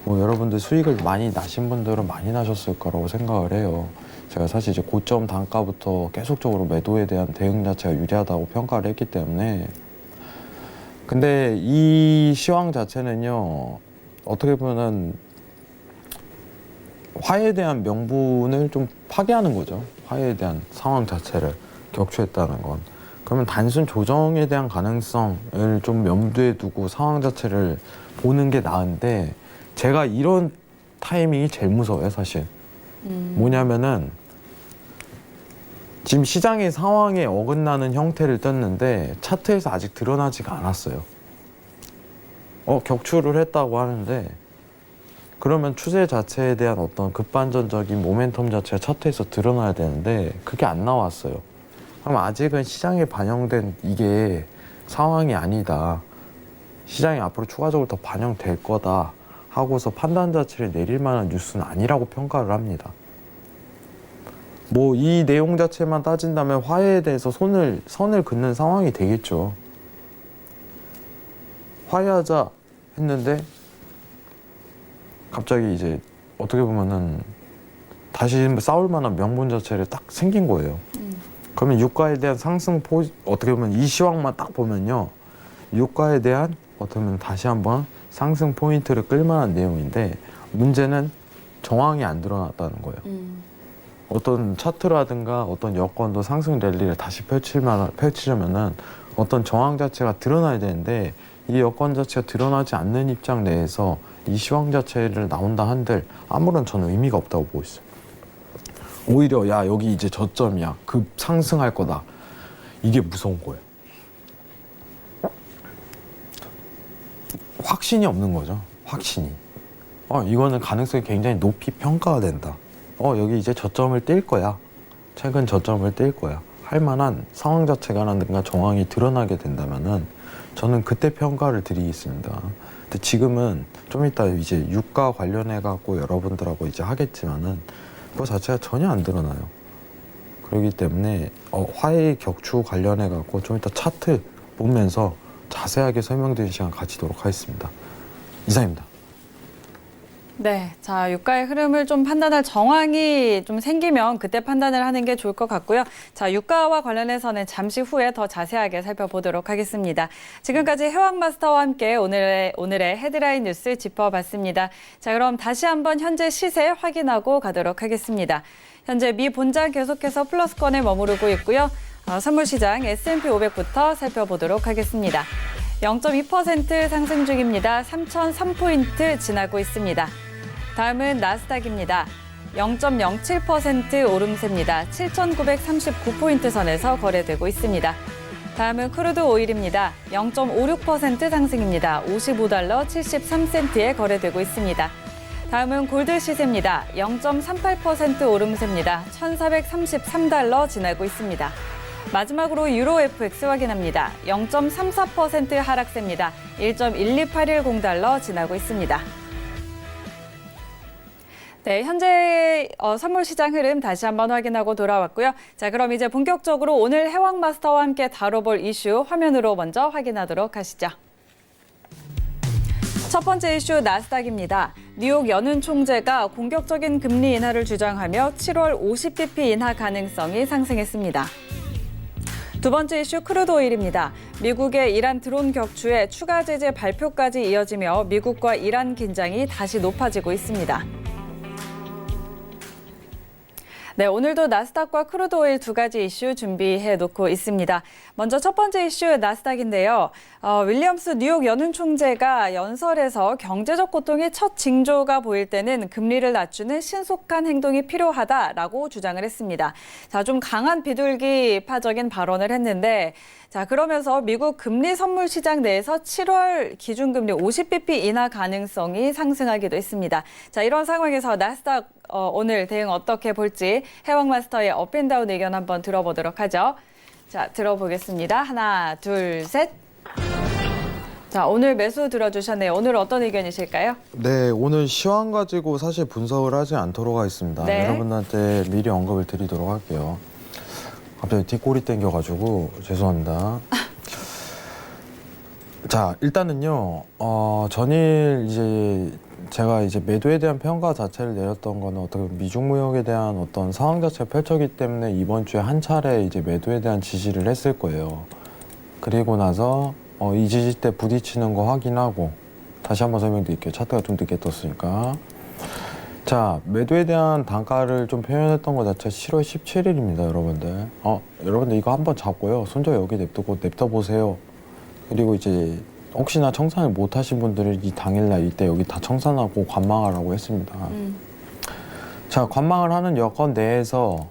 Speaker 3: 여러분들 수익을 많이 나신 분들은 많이 나셨을 거라고 생각을 해요. 제가 사실 이제 고점 단가부터 계속적으로 매도에 대한 대응 자체가 유리하다고 평가를 했기 때문에. 근데 이 시황 자체는요, 어떻게 보면은 화해에 대한 명분을 좀 파괴하는 거죠. 화해에 대한 상황 자체를 격추했다는 건. 그러면 단순 조정에 대한 가능성을 좀 염두에 두고 상황 자체를 보는 게 나은데, 제가 이런 타이밍이 제일 무서워요, 사실. 뭐냐면은 지금 시장의 상황에 어긋나는 형태를 떴는데 차트에서 아직 드러나지가 않았어요. 격추를 했다고 하는데, 그러면 추세 자체에 대한 어떤 급반전적인 모멘텀 자체가 차트에서 드러나야 되는데 그게 안 나왔어요. 그럼 아직은 시장에 반영된 이게 상황이 아니다. 시장이 앞으로 추가적으로 더 반영될 거다 하고서 판단 자체를 내릴 만한 뉴스는 아니라고 평가를 합니다. 뭐 이 내용 자체만 따진다면 화해에 대해서 선을 긋는 상황이 되겠죠. 화해하자 했는데 갑자기 이제 어떻게 보면은 다시 싸울 만한 명분 자체를 딱 생긴 거예요. 그러면 유가에 대한 상승 어떻게 보면 이 시황만 딱 보면요, 유가에 대한 어떻게 보면 다시 한번 상승 포인트를 끌만한 내용인데, 문제는 정황이 안 드러났다는 거예요. 어떤 차트라든가 어떤 여건도 상승 랠리를 다시 펼치려면은 어떤 정황 자체가 드러나야 되는데, 이 여건 자체가 드러나지 않는 입장 내에서 이 시황 자체를 나온다 한들 아무런 저는 의미가 없다고 보고 있어요. 오히려 야, 여기 이제 저점이야, 급 상승할 거다, 이게 무서운 거예요. 확신이 없는 거죠. 확신이. 이거는 가능성이 굉장히 높이 평가가 된다. 여기 이제 저점을 뛸 거야, 최근 저점을 뛸 거야 할 만한 상황 자체가라든가 정황이 드러나게 된다면은 저는 그때 평가를 드리겠습니다. 근데 지금은 좀 이따 이제 유가 관련해 갖고 여러분들하고 이제 하겠지만은 그거 자체가 전혀 안 드러나요. 그렇기 때문에 화해 격추 관련해 갖고 좀 이따 차트 보면서 자세하게 설명드리는 시간 가지도록 하겠습니다. 이상입니다.
Speaker 2: 네, 자, 유가의 흐름을 좀 판단할 정황이 좀 생기면 그때 판단을 하는 게 좋을 것 같고요. 자, 유가와 관련해서는 잠시 후에 더 자세하게 살펴보도록 하겠습니다. 지금까지 해왕마스터와 함께 오늘의 헤드라인 뉴스 짚어봤습니다. 자, 그럼 다시 한번 현재 시세 확인하고 가도록 하겠습니다. 현재 미 본장 계속해서 플러스권에 머무르고 있고요. 선물시장 S&P 500부터 살펴보도록 하겠습니다. 0.2% 상승 중입니다. 3,003포인트 지나고 있습니다. 다음은 나스닥입니다. 0.07% 오름세입니다. 7,939포인트 선에서 거래되고 있습니다. 다음은 크루드 오일입니다. 0.56% 상승입니다. 55달러 73센트에 거래되고 있습니다. 다음은 골드 시세입니다. 0.38% 오름세입니다. 1,433달러 지나고 있습니다. 마지막으로 유로 FX 확인합니다. 0.34% 하락세입니다. 1.12810달러 지나고 있습니다. 네, 현재 선물 시장 흐름 다시 한번 확인하고 돌아왔고요. 자, 그럼 이제 본격적으로 오늘 해왕마스터와 함께 다뤄볼 이슈 화면으로 먼저 확인하도록 하시죠. 첫 번째 이슈 나스닥입니다. 뉴욕 연은 총재가 공격적인 금리 인하를 주장하며 7월 50bp 인하 가능성이 상승했습니다. 두 번째 이슈 크루드 오일입니다. 미국의 이란 드론 격추에 추가 제재 발표까지 이어지며 미국과 이란 긴장이 다시 높아지고 있습니다. 네, 오늘도 나스닥과 크루드 오일 두 가지 이슈 준비해 놓고 있습니다. 먼저 첫 번째 이슈 나스닥인데요. 윌리엄스 뉴욕 연은 총재가 연설에서 경제적 고통의 첫 징조가 보일 때는 금리를 낮추는 신속한 행동이 필요하다라고 주장을 했습니다. 자, 좀 강한 비둘기파적인 발언을 했는데, 자, 그러면서 미국 금리 선물 시장 내에서 7월 기준금리 50bp 인하 가능성이 상승하기도 했습니다. 자, 이런 상황에서 나스닥 오늘 대응 어떻게 볼지 해왕마스터의 업앤다운 의견 한번 들어보도록 하죠. 자, 들어보겠습니다. 하나, 둘, 셋. 자, 오늘 매수 들어주셨네요. 오늘 어떤 의견이실까요?
Speaker 3: 네, 오늘 시황 가지고 사실 분석을 하지 않도록 하겠습니다.
Speaker 2: 네.
Speaker 3: 여러분한테 미리 언급을 드리도록 할게요. 갑자기 뒷골이 땡겨가지고 죄송합니다. 자, 일단은요, 전일 이제 제가 이제 매도에 대한 평가 자체를 내렸던 거는 어떻게 보면 미중 무역에 대한 어떤 상황 자체가 펼쳐지기 때문에 이번 주에 한 차례 이제 매도에 대한 지시를 했을 거예요. 그리고 나서 이 지지 때 부딪히는 거 확인하고 다시 한번 설명드릴게요. 차트가 좀 늦게 떴으니까. 자, 매도에 대한 단가를 좀 표현했던 것 자체 7월 17일입니다, 여러분들. 여러분들 이거 한번 잡고요. 손절 여기 냅두고 냅둬보세요. 그리고 이제 혹시나 청산을 못 하신 분들은 이 당일날 이때 여기 다 청산하고 관망하라고 했습니다. 자, 관망을 하는 여건 내에서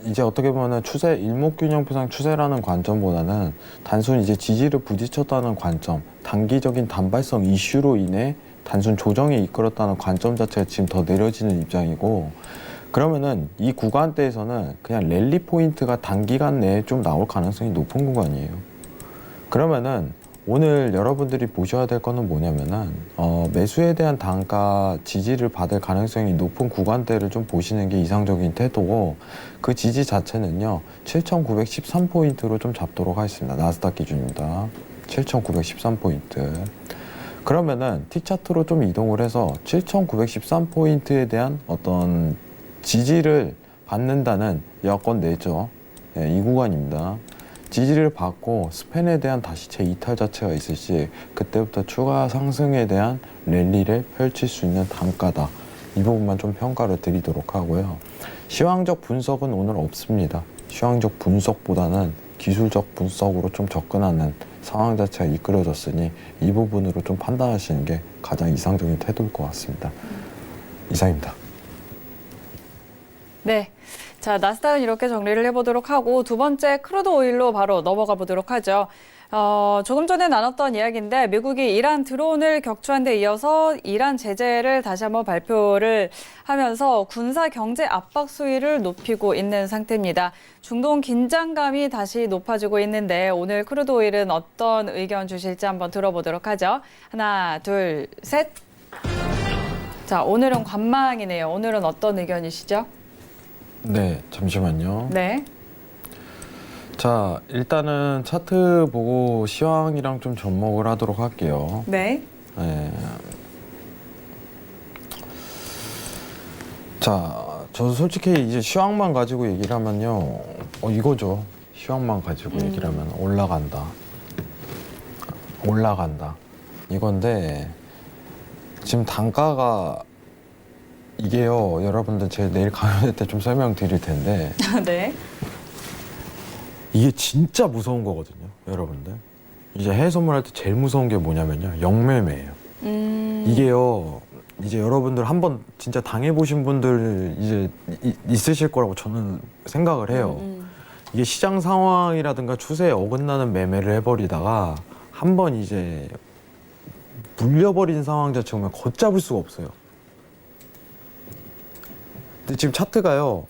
Speaker 3: 이제 어떻게 보면 추세, 일목균형부상 추세라는 관점보다는 단순히 이제 지지를 부딪혔다는 관점, 단기적인 단발성 이슈로 인해 단순 조정에 이끌었다는 관점 자체가 지금 더 내려지는 입장이고, 그러면은 이 구간대에서는 그냥 랠리 포인트가 단기간 내에 좀 나올 가능성이 높은 구간이에요. 그러면은 오늘 여러분들이 보셔야 될 거는 뭐냐면은 매수에 대한 단가 지지를 받을 가능성이 높은 구간대를 좀 보시는 게 이상적인 태도고, 그 지지 자체는요 7,913포인트로 좀 잡도록 하겠습니다. 나스닥 기준입니다. 7,913포인트. 그러면은 T차트로 좀 이동을 해서 7,913포인트에 대한 어떤 지지를 받는다는 여건 내죠. 이 구간입니다. 지지를 받고 스팬에 대한 다시 재이탈 자체가 있을 시 그때부터 추가 상승에 대한 랠리를 펼칠 수 있는 단가다. 이 부분만 좀 평가를 드리도록 하고요. 시황적 분석은 오늘 없습니다. 시황적 분석보다는 기술적 분석으로 좀 접근하는 상황 자체가 이끌어졌으니 이 부분으로 좀 판단하시는 게 가장 이상적인 태도일 것 같습니다. 이상입니다.
Speaker 2: 네. 자, 나스닥은 이렇게 정리를 해보도록 하고 두 번째 크루드 오일로 바로 넘어가 보도록 하죠. 조금 전에 나눴던 이야기인데 미국이 이란 드론을 격추한 데 이어서 이란 제재를 다시 한번 발표를 하면서 군사 경제 압박 수위를 높이고 있는 상태입니다. 중동 긴장감이 다시 높아지고 있는데 오늘 크루드 오일은 어떤 의견 주실지 한번 들어보도록 하죠. 하나, 둘, 셋. 자, 오늘은 관망이네요. 오늘은 어떤 의견이시죠?
Speaker 3: 네, 잠시만요.
Speaker 2: 네.
Speaker 3: 자, 일단은 차트 보고 시황이랑 좀 접목을 하도록 할게요.
Speaker 2: 네.
Speaker 3: 네. 자, 저도 솔직히 이제 시황만 가지고 얘기를 하면요. 이거죠. 시황만 가지고 얘기를 하면 올라간다. 올라간다. 이건데, 지금 단가가 이게요. 여러분들 제가 내일 강연회 때 좀 설명드릴 텐데,
Speaker 2: 네.
Speaker 3: 이게 진짜 무서운 거거든요, 여러분들. 이제 해외 선물할 때 제일 무서운 게 뭐냐면요, 영매매예요. 이게요, 이제 여러분들 한번 진짜 당해보신 분들 이제 있으실 거라고 저는 생각을 해요. 이게 시장 상황이라든가 추세에 어긋나는 매매를 해버리다가 한번 이제 물려버린 상황 자체 보면 걷잡을 수가 없어요. 근데 지금 차트가요,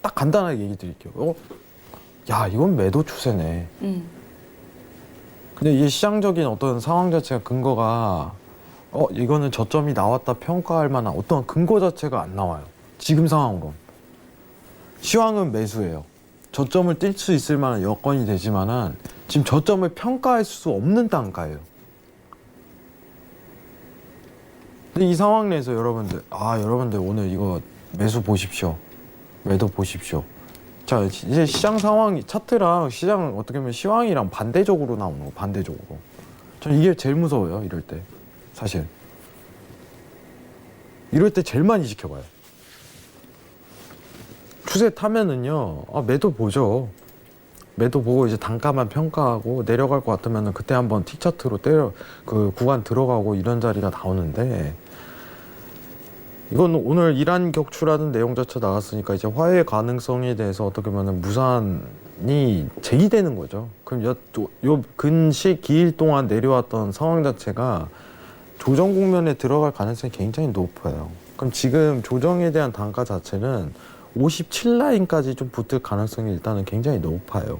Speaker 3: 딱 간단하게 얘기 드릴게요. 야, 이건 매도 추세네. 근데 이게 시장적인 어떤 상황 자체가 근거가 이거는 저점이 나왔다 평가할 만한 어떤 근거 자체가 안 나와요. 지금 상황으로. 시황은 매수예요. 저점을 뛸 수 있을 만한 여건이 되지만은 지금 저점을 평가할 수 없는 단가예요. 근데 이 상황 내에서 여러분들 오늘 이거 매수 보십시오. 매도 보십시오. 자, 이제 시장 상황이 차트랑 시장 어떻게 보면 시황이랑 반대적으로 나오는 거, 반대적으로. 저는 이게 제일 무서워요, 이럴 때. 사실. 이럴 때 제일 많이 지켜봐요. 추세 타면은요, 매도 보죠. 매도 보고 이제 단가만 평가하고 내려갈 것 같으면은 그때 한번 T차트로 그 구간 들어가고 이런 자리가 나오는데, 이건 오늘 이란 격추라는 내용 자체 나왔으니까 이제 화해 가능성에 대해서 어떻게 보면 무산이 제기되는 거죠. 그럼 요 근시 기일 동안 내려왔던 상황 자체가 조정 국면에 들어갈 가능성이 굉장히 높아요. 그럼 지금 조정에 대한 단가 자체는 57라인까지 좀 붙을 가능성이 일단은 굉장히 높아요.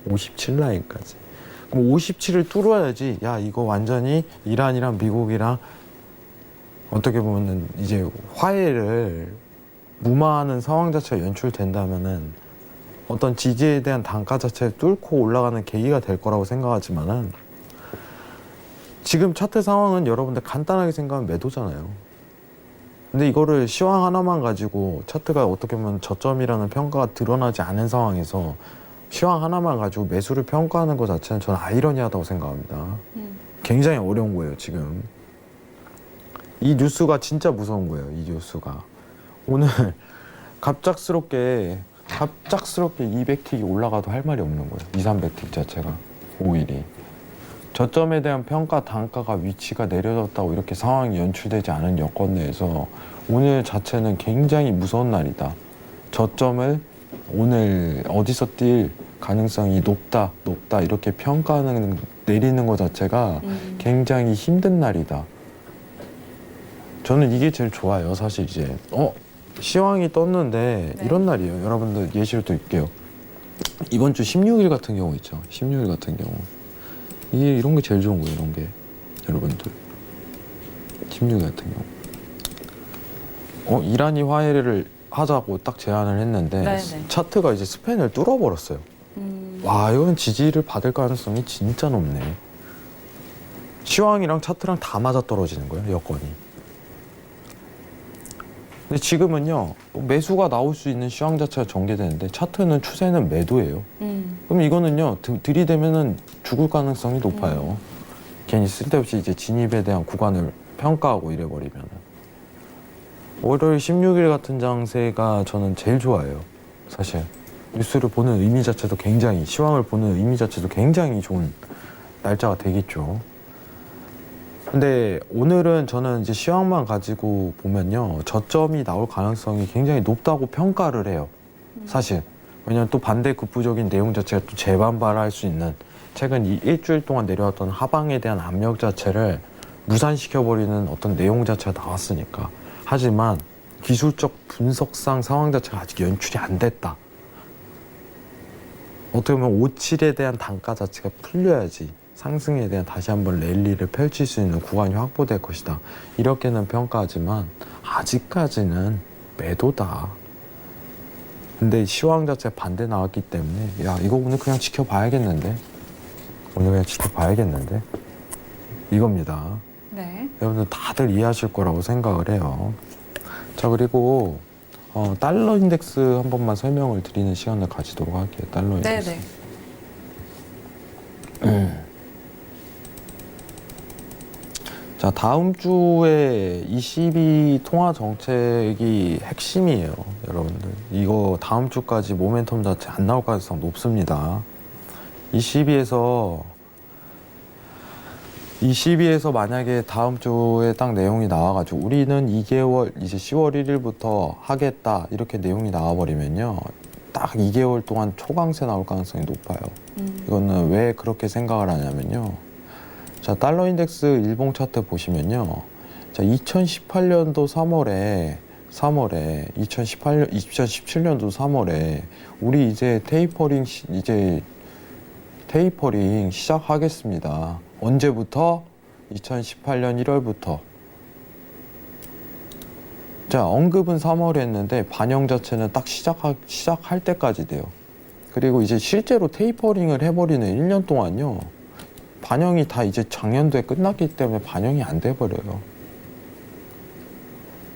Speaker 3: 57라인까지. 그럼 57을 뚫어야지, 야, 이거 완전히 이란이랑 미국이랑 어떻게 보면은 이제 화해를 무마하는 상황 자체가 연출된다면은 어떤 지지에 대한 단가 자체를 뚫고 올라가는 계기가 될 거라고 생각하지만은 지금 차트 상황은 여러분들 간단하게 생각하면 매도잖아요. 근데 이거를 시황 하나만 가지고 차트가 어떻게 보면 저점이라는 평가가 드러나지 않은 상황에서 시황 하나만 가지고 매수를 평가하는 것 자체는 저는 아이러니하다고 생각합니다. 굉장히 어려운 거예요, 지금. 이 뉴스가 진짜 무서운 거예요, 이 뉴스가. 오늘 갑작스럽게 200틱이 올라가도 할 말이 없는 거예요. 2, 300틱 자체가 오일이. 저점에 대한 평가 단가가 위치가 내려졌다고 이렇게 상황이 연출되지 않은 여건 내에서 오늘 자체는 굉장히 무서운 날이다. 저점을 오늘 어디서 뛸 가능성이 높다 이렇게 평가는 내리는 것 자체가 굉장히 힘든 날이다. 저는 이게 제일 좋아요. 사실 이제 시황이 떴는데
Speaker 2: 네.
Speaker 3: 이런 날이에요. 여러분들 예시로 드릴게요. 이번 주 16일 같은 경우 있죠. 16일 같은 경우 이게 이런 게 제일 좋은 거예요. 이런 게 여러분들 16일 같은 경우 이란이 화해를 하자고 딱 제안을 했는데
Speaker 2: 네네.
Speaker 3: 차트가 이제 스팬을 뚫어버렸어요. 와, 이건 지지를 받을 가능성이 진짜 높네. 시황이랑 차트랑 다 맞아떨어지는 거예요, 여건이. 근데 지금은요, 매수가 나올 수 있는 시황 자체가 전개되는데 차트는 추세는 매도예요. 그럼 이거는요, 들이대면은 죽을 가능성이 높아요. 괜히 쓸데없이 이제 진입에 대한 구간을 평가하고 이래버리면은. 월요일 16일 같은 장세가 저는 제일 좋아요. 사실 뉴스를 보는 의미 자체도 굉장히, 시황을 보는 의미 자체도 굉장히 좋은 날짜가 되겠죠. 근데 오늘은 저는 이제 시황만 가지고 보면요, 저점이 나올 가능성이 굉장히 높다고 평가를 해요. 사실 왜냐면 또 반대 급부적인 내용 자체가 또 재반발할 수 있는, 최근 이 일주일 동안 내려왔던 하방에 대한 압력 자체를 무산시켜버리는 어떤 내용 자체가 나왔으니까. 하지만 기술적 분석상 상황 자체가 아직 연출이 안 됐다. 어떻게 보면 57에 대한 단가 자체가 풀려야지 상승에 대한 다시 한번 랠리를 펼칠 수 있는 구간이 확보될 것이다. 이렇게는 평가하지만 아직까지는 매도다. 근데 시황 자체가 반대 나왔기 때문에 야, 이거 오늘 그냥 지켜봐야겠는데, 오늘 그냥 지켜봐야겠는데, 이겁니다.
Speaker 2: 네.
Speaker 3: 여러분들 다들 이해하실 거라고 생각을 해요. 자, 그리고 달러 인덱스 한 번만 설명을 드리는 시간을 가지도록 할게요. 달러 인덱스.
Speaker 2: 네네.
Speaker 3: 자, 다음 주에 ECB 통화 정책이 핵심이에요, 여러분들. 이거 다음 주까지 모멘텀 자체 안 나올 가능성 높습니다. ECB에서 만약에 다음 주에 딱 내용이 나와가지고 우리는 2개월 이제 10월 1일부터 하겠다 이렇게 내용이 나와버리면요, 딱 2개월 동안 초강세 나올 가능성이 높아요. 이거는 왜 그렇게 생각을 하냐면요, 자, 달러 인덱스 일봉 차트 보시면요, 자, 2018년도 3월에 2017년도 3월에 우리 이제 테이퍼링 시작하겠습니다. 언제부터? 2018년 1월부터. 자, 언급은 3월에 했는데 반영 자체는 딱 시작할 때까지 돼요. 그리고 이제 실제로 테이퍼링을 해버리는 1년 동안요, 반영이 다 이제 작년도에 끝났기 때문에 반영이 안 돼버려요.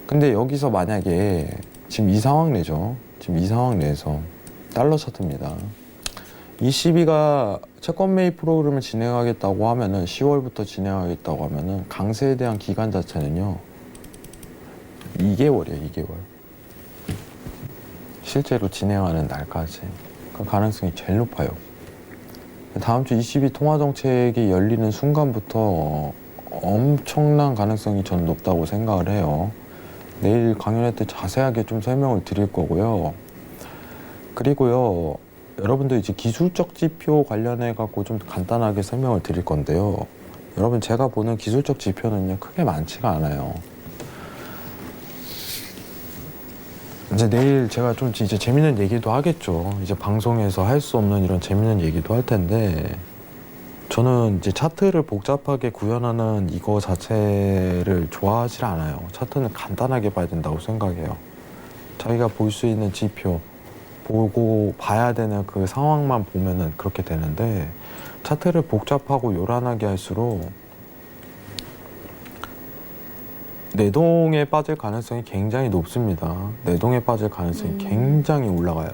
Speaker 3: 근데 여기서 만약에 지금 이 상황 내죠. 지금 이 상황 내에서 달러 차트입니다. ECB가 채권 매입 프로그램을 진행하겠다고 하면은 10월부터 진행하겠다고 하면은 강세에 대한 기간 자체는요 2개월이에요. 2개월. 실제로 진행하는 날까지 그 가능성이 제일 높아요. 다음 주 ECB 통화 정책이 열리는 순간부터 엄청난 가능성이 저는 높다고 생각을 해요. 내일 강연회 때 자세하게 좀 설명을 드릴 거고요. 그리고요, 여러분들 이제 기술적 지표 관련해 갖고 좀 간단하게 설명을 드릴 건데요. 여러분, 제가 보는 기술적 지표는요 크게 많지가 않아요. 이제 내일 제가 좀 이제 재밌는 얘기도 하겠죠. 이제 방송에서 할 수 없는 이런 재밌는 얘기도 할 텐데, 저는 이제 차트를 복잡하게 구현하는 이거 자체를 좋아하지 않아요. 차트는 간단하게 봐야 된다고 생각해요. 자기가 볼 수 있는 지표 보고 봐야 되는 그 상황만 보면은 그렇게 되는데, 차트를 복잡하고 요란하게 할수록 내동에 빠질 가능성이 굉장히 높습니다. 내동에 빠질 가능성이 굉장히 올라가요.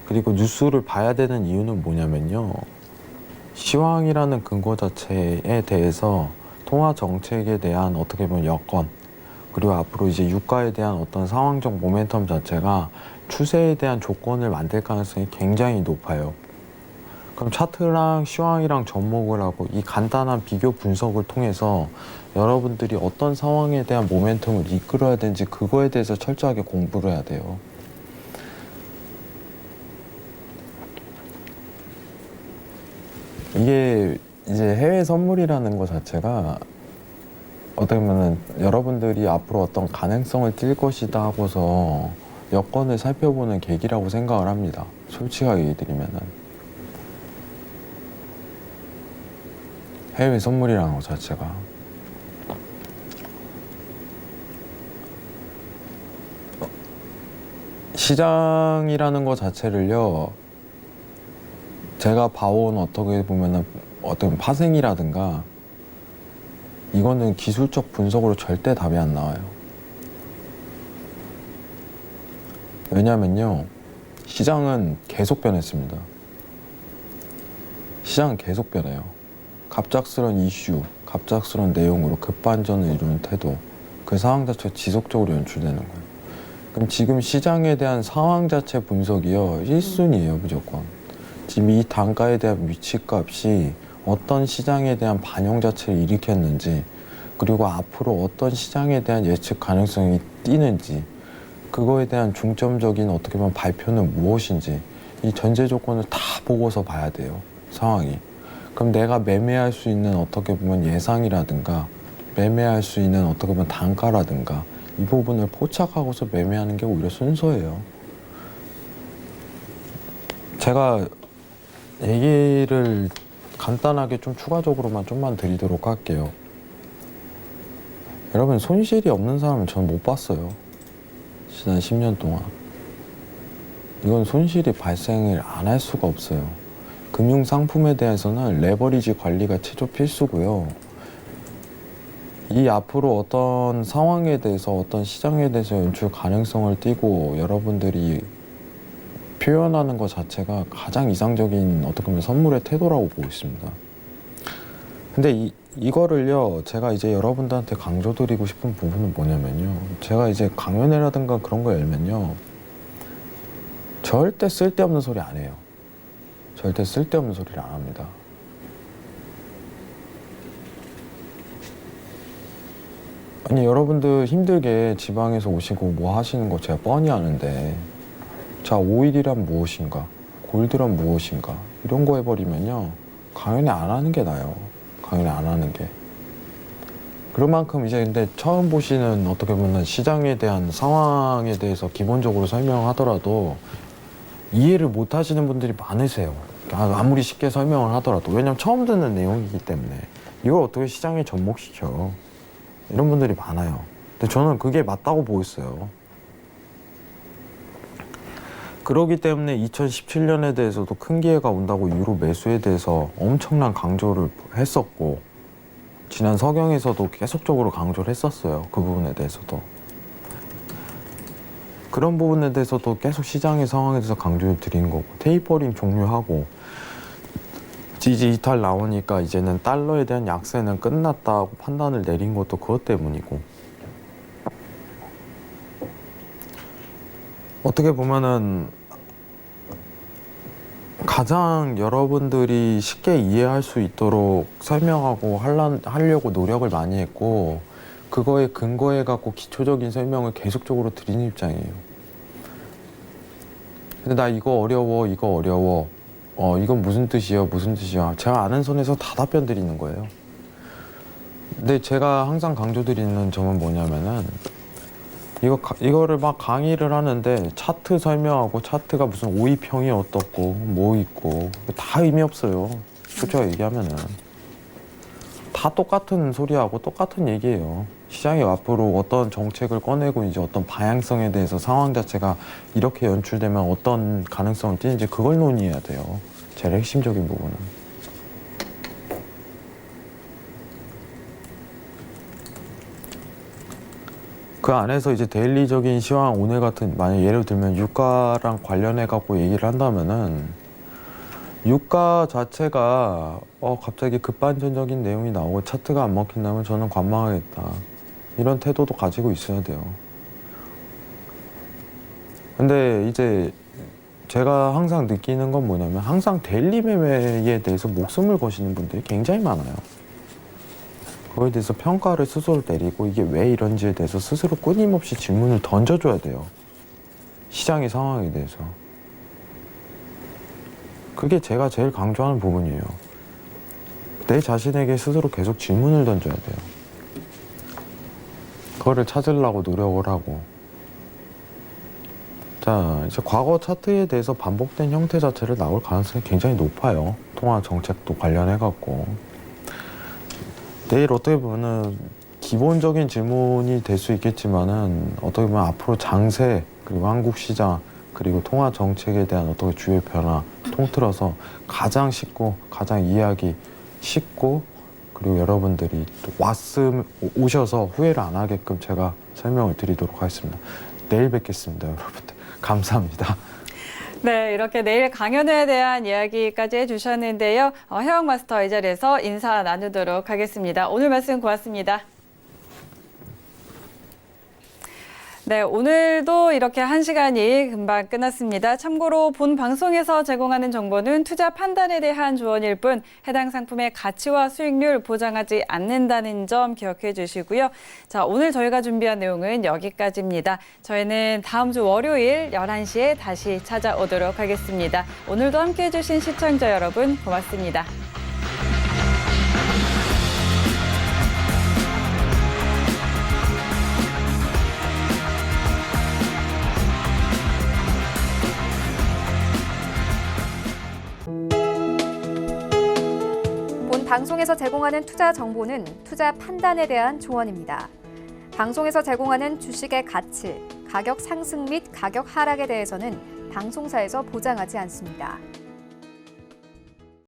Speaker 3: 그리고 뉴스를 봐야 되는 이유는 뭐냐면요, 시황이라는 근거 자체에 대해서 통화 정책에 대한 어떻게 보면 여건, 그리고 앞으로 이제 유가에 대한 어떤 상황적 모멘텀 자체가 추세에 대한 조건을 만들 가능성이 굉장히 높아요. 그럼 차트랑 시황이랑 접목을 하고 이 간단한 비교 분석을 통해서 여러분들이 어떤 상황에 대한 모멘텀을 이끌어야 되는지 그거에 대해서 철저하게 공부를 해야 돼요. 이게 이제 해외 선물이라는 것 자체가 어떻게 보면 여러분들이 앞으로 어떤 가능성을 띌 것이다 하고서 여건을 살펴보는 계기라고 생각을 합니다. 솔직하게 얘기드리면은. 해외 선물이라는 것 자체가. 시장이라는 것 자체를요, 제가 봐온 어떻게 보면은 어떤 파생이라든가 이거는 기술적 분석으로 절대 답이 안 나와요. 왜냐면요, 시장은 계속 변했습니다. 시장은 계속 변해요. 갑작스런 이슈, 갑작스런 내용으로 급반전을 이루는 태도, 그 상황 자체가 지속적으로 연출되는 거예요. 그럼 지금 시장에 대한 상황 자체 분석이요, 1순위예요, 무조건. 지금 이 단가에 대한 위치값이 어떤 시장에 대한 반영 자체를 일으켰는지, 그리고 앞으로 어떤 시장에 대한 예측 가능성이 뛰는지, 그거에 대한 중점적인 어떻게 보면 발표는 무엇인지, 이 전제 조건을 다 보고서 봐야 돼요, 상황이. 그럼 내가 매매할 수 있는 어떻게 보면 예상이라든가, 매매할 수 있는 어떻게 보면 단가라든가, 이 부분을 포착하고서 매매하는 게 오히려 순서예요. 제가 얘기를 간단하게 좀 추가적으로만 좀만 드리도록 할게요. 여러분, 손실이 없는 사람은 전 못 봤어요. 지난 10년 동안. 이건 손실이 발생을 안 할 수가 없어요. 금융 상품에 대해서는 레버리지 관리가 최초 필수고요. 이 앞으로 어떤 상황에 대해서, 어떤 시장에 대해서 연출 가능성을 띠고 여러분들이 표현하는 것 자체가 가장 이상적인 어떻게 보면 선물의 태도라고 보고 있습니다. 근데 이거를요, 제가 이제 여러분들한테 강조드리고 싶은 부분은 뭐냐면요, 제가 이제 강연회라든가 그런 거 열면요, 절대 쓸데없는 소리 안 해요. 절대 쓸데없는 소리를 안 합니다. 아니, 여러분들 힘들게 지방에서 오시고 뭐 하시는 거 제가 뻔히 아는데, 자, 오일이란 무엇인가, 골드란 무엇인가, 이런 거 해버리면요, 강연회 안 하는 게 나아요. 강연회 안 하는 게. 그런 만큼 이제 근데 처음 보시는 어떻게 보면 시장에 대한 상황에 대해서 기본적으로 설명하더라도 이해를 못 하시는 분들이 많으세요. 아무리 쉽게 설명을 하더라도. 왜냐면 처음 듣는 내용이기 때문에. 이걸 어떻게 시장에 접목시켜. 이런 분들이 많아요. 근데 저는 그게 맞다고 보고 있어요. 그러기 때문에 2017년에 대해서도 큰 기회가 온다고 유로 매수에 대해서 엄청난 강조를 했었고, 지난 서경에서도 계속적으로 강조를 했었어요. 그 부분에 대해서도. 그런 부분에 대해서도 계속 시장의 상황에 대해서 강조를 드린 거고, 테이퍼링 종료하고 지지 이탈 나오니까 이제는 달러에 대한 약세는 끝났다고 판단을 내린 것도 그것 때문이고, 어떻게 보면은 가장 여러분들이 쉽게 이해할 수 있도록 설명하고 하려고 노력을 많이 했고, 그거에 근거해 갖고 기초적인 설명을 계속적으로 드리는 입장이에요. 근데 나 이거 어려워, 이거 어려워, 이건 무슨 뜻이야, 무슨 뜻이야, 제가 아는 선에서 다 답변 드리는 거예요. 근데 제가 항상 강조드리는 점은 뭐냐면은, 이거를 막 강의를 하는데 차트 설명하고 차트가 무슨 오이평이 어떻고 뭐 있고 다 의미 없어요. 솔직히 얘기하면은 다 똑같은 소리하고 똑같은 얘기예요. 시장이 앞으로 어떤 정책을 꺼내고 이제 어떤 방향성에 대해서 상황 자체가 이렇게 연출되면 어떤 가능성을 띠는지 그걸 논의해야 돼요. 제일 핵심적인 부분은. 그 안에서 이제 데일리적인 시황, 오늘 같은, 만약 예를 들면 유가랑 관련해 갖고 얘기를 한다면은, 유가 자체가 갑자기 급반전적인 내용이 나오고 차트가 안 먹힌다면 저는 관망하겠다. 이런 태도도 가지고 있어야 돼요. 근데 이제 제가 항상 느끼는 건 뭐냐면 항상 데일리 매매에 대해서 목숨을 거시는 분들이 굉장히 많아요. 그거에 대해서 평가를 스스로 내리고 이게 왜 이런지에 대해서 스스로 끊임없이 질문을 던져줘야 돼요. 시장의 상황에 대해서. 그게 제가 제일 강조하는 부분이에요. 내 자신에게 스스로 계속 질문을 던져야 돼요. 그거를 찾으려고 노력을 하고. 자, 이제 과거 차트에 대해서 반복된 형태 자체를 나올 가능성이 굉장히 높아요. 통화 정책도 관련해갖고. 내일 어떻게 보면은 기본적인 질문이 될 수 있겠지만은 어떻게 보면 앞으로 장세 그리고 한국 시장 그리고 통화 정책에 대한 어떤 주요 변화 통틀어서 가장 쉽고 가장 이해하기 쉽고 그리고 여러분들이 또 오셔서 후회를 안 하게끔 제가 설명을 드리도록 하겠습니다. 내일 뵙겠습니다, 여러분들. 감사합니다.
Speaker 2: 네, 이렇게 내일 강연에 대한 이야기까지 해주셨는데요. 해왕 마스터 이 자리에서 인사 나누도록 하겠습니다. 오늘 말씀 고맙습니다. 네, 오늘도 이렇게 1시간이 금방 끝났습니다. 참고로 본 방송에서 제공하는 정보는 투자 판단에 대한 조언일 뿐 해당 상품의 가치와 수익률 보장하지 않는다는 점 기억해 주시고요. 자, 오늘 저희가 준비한 내용은 여기까지입니다. 저희는 다음 주 월요일 11시에 다시 찾아오도록 하겠습니다. 오늘도 함께해 주신 시청자 여러분 고맙습니다.
Speaker 1: 방송에서 제공하는 투자 정보는 투자 판단에 대한 조언입니다. 방송에서 제공하는 주식의 가치, 가격 상승 및 가격 하락에 대해서는 방송사에서 보장하지 않습니다.